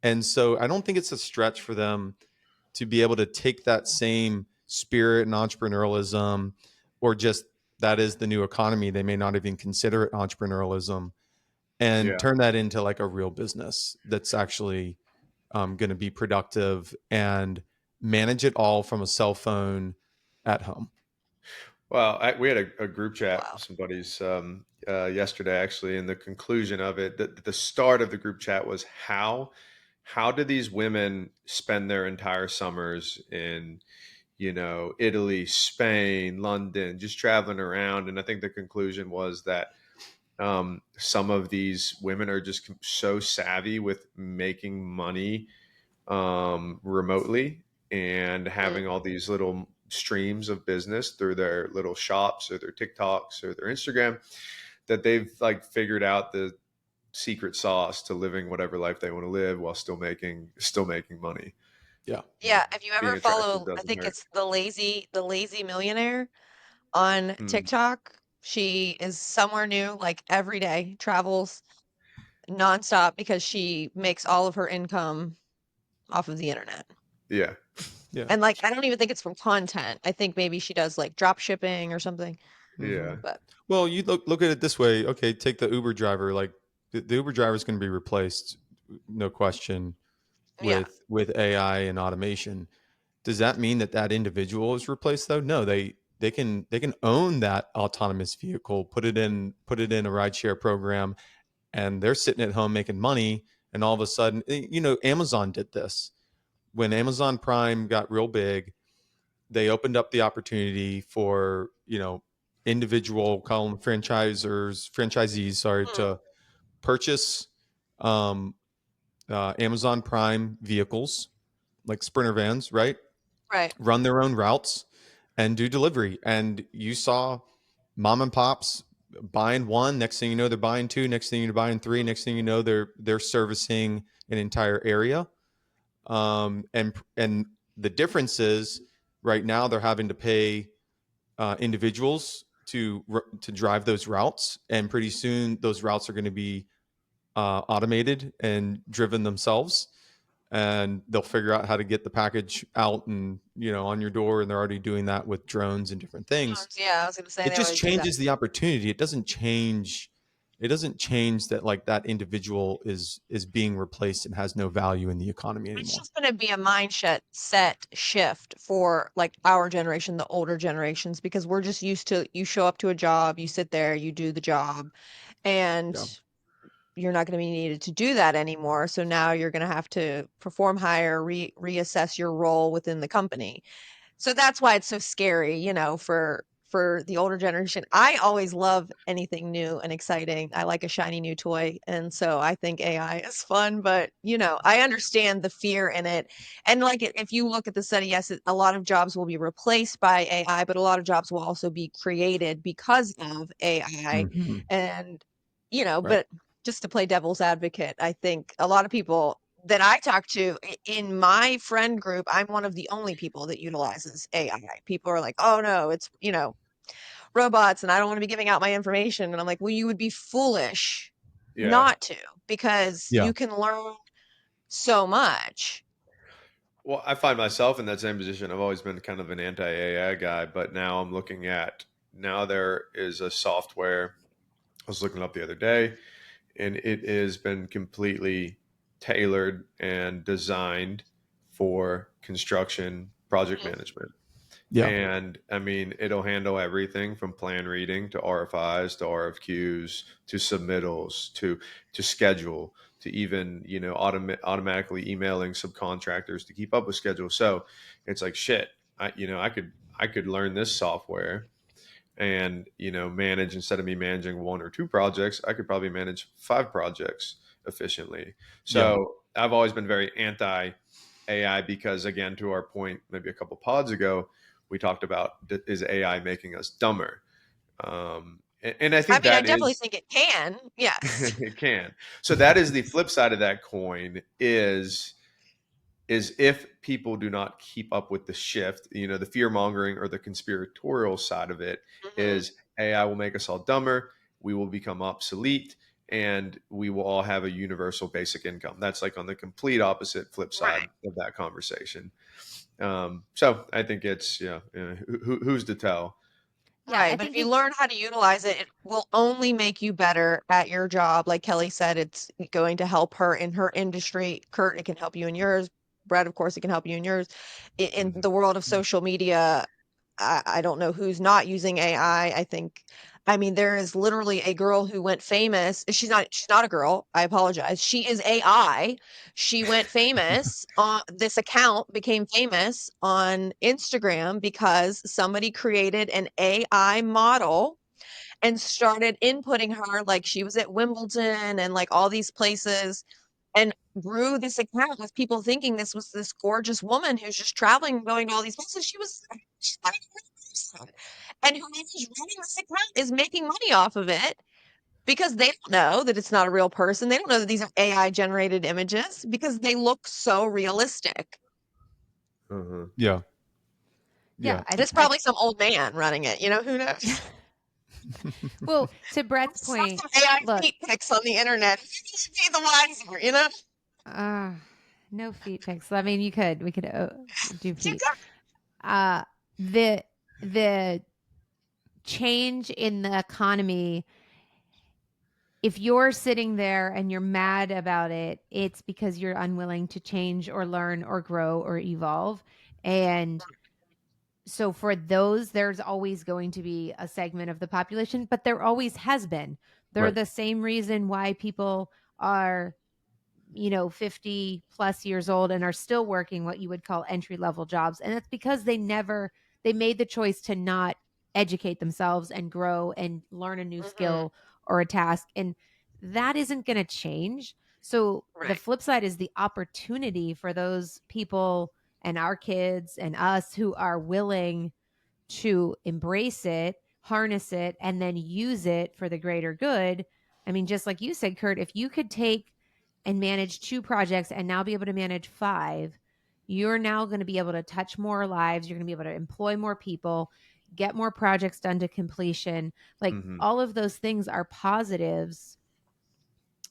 And so I don't think it's a stretch for them to be able to take that same spirit and entrepreneurialism, or just that is the new economy. They may not even consider it entrepreneurialism, and Yeah. turn that into like a real business that's actually going to be productive, and manage it all from a cell phone at home. Well, we had a group chat Wow. with some buddies yesterday, actually, and the conclusion of it, the start of the group chat was how do these women spend their entire summers in, Italy, Spain, London, just traveling around? And I think the conclusion was that some of these women are just so savvy with making money remotely, and Mm. having all these little streams of business through their little shops or their TikToks or their Instagram, that they've like figured out the secret sauce to living whatever life they want to live while still making money. Yeah. Yeah, if you Being ever attractive follow, I doesn't think hurt. it's the lazy millionaire on Mm, TikTok. She is somewhere new like every day, travels nonstop because she makes all of her income off of the internet. yeah, Yeah. And like I don't even think it's from content. I think maybe she does like drop shipping or something. Hmm. yeah, But Well, you look at it this way. Okay, take the Uber driver. Like, the Uber driver is going to be replaced, no question, yeah. with AI and automation. Does that mean that that individual is replaced though? No, they can own that autonomous vehicle, put it in a rideshare program, and they're sitting at home making money. And all of a sudden, Amazon did this, when Amazon Prime got real big, they opened up the opportunity for, individual, call them franchisees, sorry, to purchase um, Amazon Prime vehicles like Sprinter vans, right? Right. Run their own routes and do delivery. And you saw mom and pops buying one. Next thing you know, they're buying two. Next thing you're buying three. Next thing you know, they're servicing an entire area. And the difference is right now they're having to pay individuals to drive those routes, and pretty soon those routes are going to be automated and driven themselves, and they'll figure out how to get the package out and on your door, and they're already doing that with drones and different things. Yeah, I was gonna say It they just already do that. changes the opportunity. It doesn't change that, like, that individual is being replaced and has no value in the economy It's anymore. just going to be a mindset set shift for like our generation, the older generations, because we're just used to you show up to a job, you sit there, you do the job, and Yeah. you're not going to be needed to do that anymore. So now you're going to have to perform higher, reassess your role within the company. So that's why it's so scary, for the older generation. I always love anything new and exciting. I like a shiny new toy, and so I think AI is fun, but I understand the fear in it. And like if you look at the study, yes, a lot of jobs will be replaced by AI, but a lot of jobs will also be created because of AI. Mhm. And Right. but just to play devil's advocate, I think a lot of people that I talk to in my friend group, I'm one of the only people that utilizes AI. People are like, "Oh no, it's, robots and I don't want to be giving out my information." And I'm like, "Well, you would be foolish Yeah. not to, because Yeah. you can learn so much." Well, I find myself in that same position. I've always been kind of an anti AI guy, but now I'm looking at now there is a software I was looking up the other day, and it has been completely tailored and designed for construction project Mhm. management. Yeah. And I mean, it'll handle everything from plan reading to RFIs to RFQs to submittals to schedule to even automatically emailing subcontractors to keep up with schedule. So it's like shit. I could learn this software and manage, instead of me managing one or two projects, I could probably manage 5 projects efficiently. Yeah. So I've always been very anti AI because, again, to our point maybe a couple pods ago, we talked about, is AI making us dumber? And I I think mean, I that definitely is think it can. Yes. it can. So that is the flip side of that coin, is if people do not keep up with the shift, the fear mongering or the conspiratorial side of it Mhm. is AI will make us all dumber. We will become obsolete, and we will all have a universal basic income. That's like on the complete opposite flip side Right. of that conversation. So I think it's, who's to tell? Yeah, Right, I but if think you it. learn how to utilize it, it will only make you better at your job. Like Kelly said, it's going to help her in her industry. Kurt, it can help you in yours. Brett, of course, it can help you in yours. In Mhm. the world of social media, I don't know who's not using AI. I mean, there is literally a girl who went famous. She's not a girl. I apologize. She is AI. She went famous on this account, became famous on Instagram because somebody created an AI model and started inputting her, like she was at Wimbledon and like all these places, and grew this account with people thinking this was this gorgeous woman who's just traveling and going to all these places. She's not even a real person. And whoever's running this account is making money off of it because they don't know that it's not a real person. They don't know that these are AI generated images because they look so realistic. Uh-huh. Yeah. Yeah, Yeah. And it's probably some old man running it, who knows? well, to Brett's Saw point, some AI look, feet pics on the internet. You should be the wiser. uh, no feet pics. I mean, we could do You feet. got Uh, the the change in the economy, if you're sitting there and you're mad about it, it's because you're unwilling to change or learn or grow or evolve. And so for those, there's always going to be a segment of the population, but there always has been. They're Right. the same reason why people are 50 plus years old and are still working what you would call entry level jobs. And it's because they made the choice to not educate themselves and grow and learn a new skill or a task. And that isn't going to change. So the Right. flip side is the opportunity for those people and our kids and us who are willing to embrace it, harness it, and then use it for the greater good. I mean, just like you said, Kurt, if you could take and manage 2 projects and now be able to manage 5, you're now going to be able to touch more lives. You're going to be able to employ more people, get more projects done to completion. Like Mhm. all of those things are positives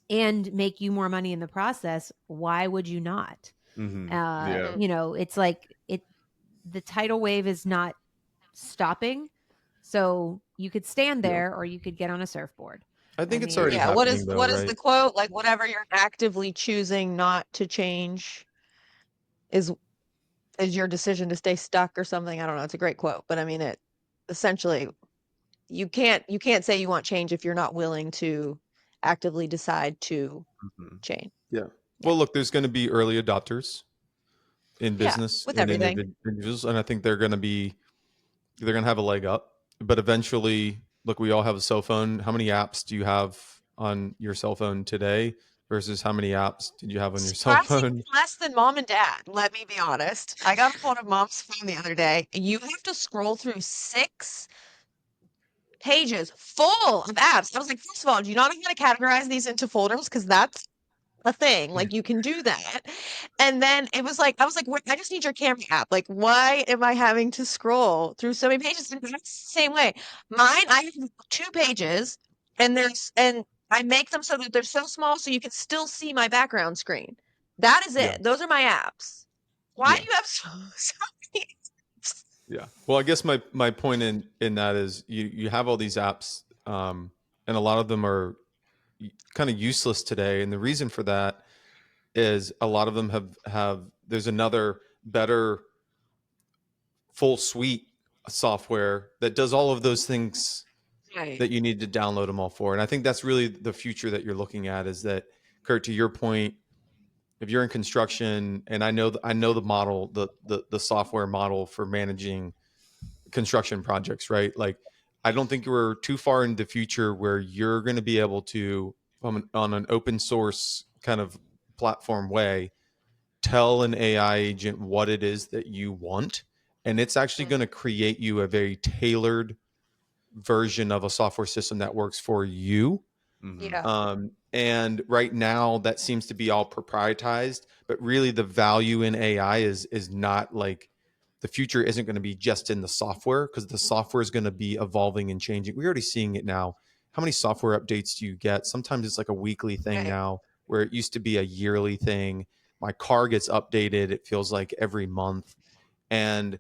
and make you more money in the process. Why would you not? Mhm. Yeah. It's like the tidal wave is not stopping. So you could stand Yeah. there or you could get on a surfboard. I think it's already Yeah. happening though, What is right? the quote? Like whatever you're actively choosing not to change is your decision to stay stuck or something. I don't know. It's a great quote, but I mean it essentially you can't say you want change if you're not willing to actively decide to Mhm. change. Yeah. Yeah. Well, look, there's going to be early adopters in Yeah, business with and everything. individuals, and I think they're going to have a leg up. But eventually, look, we all have a cell phone. How many apps do you have on your cell phone today versus how many apps did you have on your cell Surprisingly phone? less than mom and dad, let me be honest. I got a hold of mom's phone the other day. You have to scroll through 6 pages full of apps. I was like, first of all, do you not know how to categorize these into folders? Because that's a thing. Like you can do that. And then it was like, I was like, "What- I just need your camera app. Like, why am I having to scroll through so many pages? And that's the same way. Mine, I have 2 pages and I make them so that they're so small so you can still see my background screen. That is Yeah. it. Those are my apps. Why Yeah. do you have so many apps? Yeah. Well, I guess my point in that is you have all these apps, and a lot of them are kind of useless today, and the reason for that is a lot of them have there's another better full suite software that does all of those things Right. that you need to download them all for. And I think that's really the future that you're looking at is that, Kurt, to your point, if you're in construction, and I know the model, the software model for managing construction projects, right? Like, I don't think we're too far in the future where you're going to be able to, on an open source kind of platform way, tell an AI agent what it is that you want, and it's actually going to create you a very tailored version of a software system that works for you. Mhm. Yeah. And right now, that seems to be all proprietized, but really, the value in AI is not like the future isn't going to be just in the software because the software is going to be evolving and changing. We're already seeing it now. How many software updates do you get? Sometimes it's like a weekly thing Right. now, where it used to be a yearly thing. My car gets updated, it feels like every month. And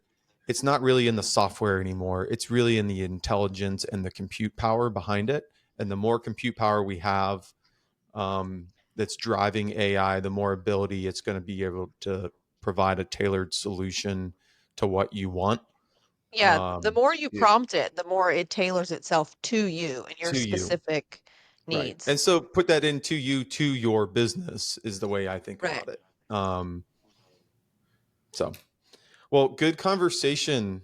it's not really in the software anymore. It's really in the intelligence and the compute power behind it. And the more compute power we have, that's driving AI, the more ability it's going to be able to provide a tailored solution to what you want, Yeah, the more you Yeah. prompt it, the more it tailors itself to you and your to you. specific Right. needs. And so put that into you to your business is the way I think Right. about it. So, well, good conversation,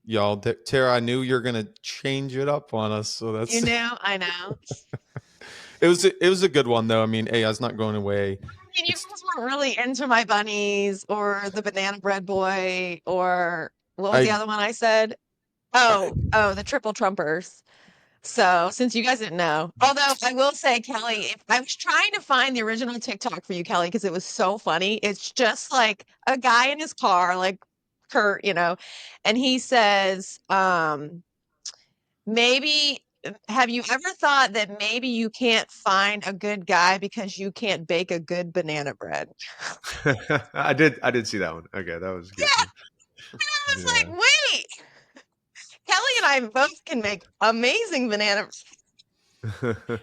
y'all. Tara, I knew you're going to change it up on us. So You that's, know, I know. it was a good one though. I mean, AI's not going away. I mean, you It's, guys weren't really into my bunnies or the banana bread boy or what was the I, other one I said? I The triple trumpers. So since you guys didn't know, although I will say, Kelly, if I was trying to find the original TikTok for you, Kelly, because it was so funny. It's just like a guy in his car, like Kurt, and he says, maybe have you ever thought that maybe you can't find a good guy because you can't bake a good banana bread? I did see that one. Okay, that was a good Yeah, one. I was Yeah. like, wait, Kelly and I both can make amazing banana.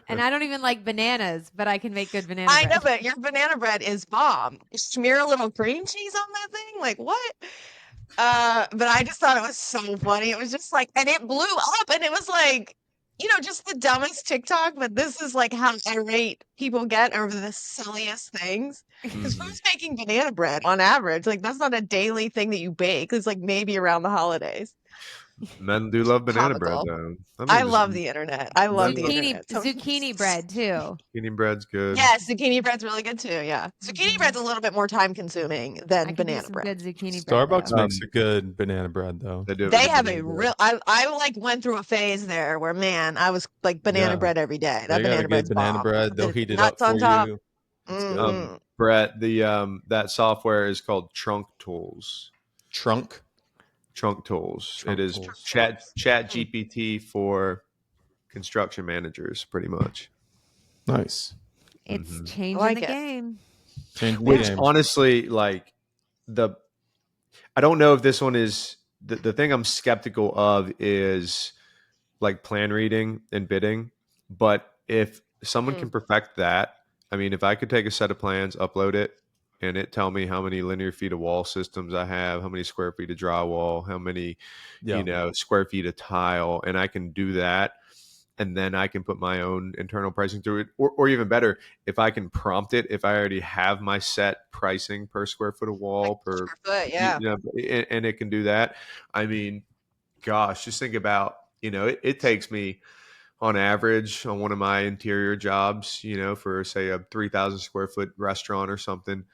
And I don't even like bananas, but I can make good banana I know, bread. but your banana bread is bomb. You smear a little cream cheese on that thing, like what? But I just thought it was so funny. It was just like, and it blew up, and it was like just the dumbest TikTok, but this is like how irate people get over the silliest things. Because Mhm. who's making banana bread on average? Like, that's not a daily thing that you bake. It's like maybe around the holidays. Men do love banana bread, Comical. though. I I mean, just love the internet. I love the Zucchini internet. So zucchini bread too. zucchini bread's good. yes, zucchini bread's really good too. Yeah. Zucchini Mhm. bread's a little bit more time consuming I than could use banana some bread. good zucchini bread Starbucks though. makes a good banana bread, though. They do have They good have banana a bread. real I like went through a phase there where man, I was like banana Yeah. bread every day. They That got a banana good bread's banana bomb. bread. They'll The heat it up nuts on for top. you. It's good. Mm. Brett, that software is called Trunk Tools. Trunk. Trunk Tools. Trunk It is Tools. Chat GPT for construction managers, pretty much. Nice. It's Mhm. changing like the it. game. Changing the Which game. honestly, like I don't know if this one is the thing I'm skeptical of is like plan reading and bidding. But if someone can perfect that, I mean, if I could take a set of plans, upload it, and it tell me how many linear feet of wall systems I have, how many square feet of drywall, how many, Yeah. square feet of tile, and I can do that. And then I can put my own internal pricing through it. Or even better, if I can prompt it, if I already have my set pricing per square foot of wall, Like per, per foot, yeah. and it can do that. I mean, gosh, just think about, it takes me on average on one of my interior jobs, for say a 3,000 square foot restaurant or something.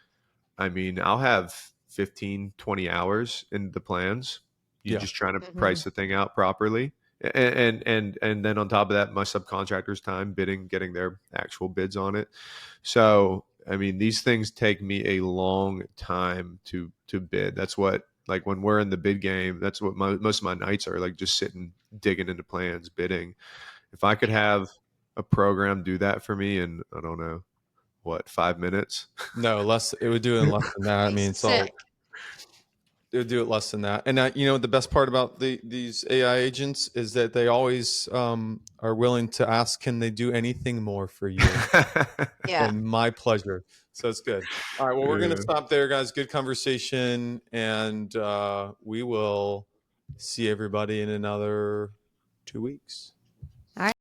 I mean, I'll have 15, 20 hours in the plans. You're Yeah. just trying to Mhm. price the thing out properly. And then on top of that, my subcontractor's time bidding, getting their actual bids on it. So, I mean, these things take me a long time to bid. That's what, like, when we're in the bid game, that's what most of my nights are like, just sitting, digging into plans, bidding. If I could have a program do that for me in, I don't know, what, 5 minutes? No, less. It would do it in less than that. I mean, it's all. Sick. It would do it less than that. And the best part about these AI agents is that they always are willing to ask, "Can they do anything more for you?" Yeah. And my pleasure. So it's good. All right. Well, we're gonna Yeah. stop there, guys. Good conversation, and we will see everybody in another 2 weeks. All right.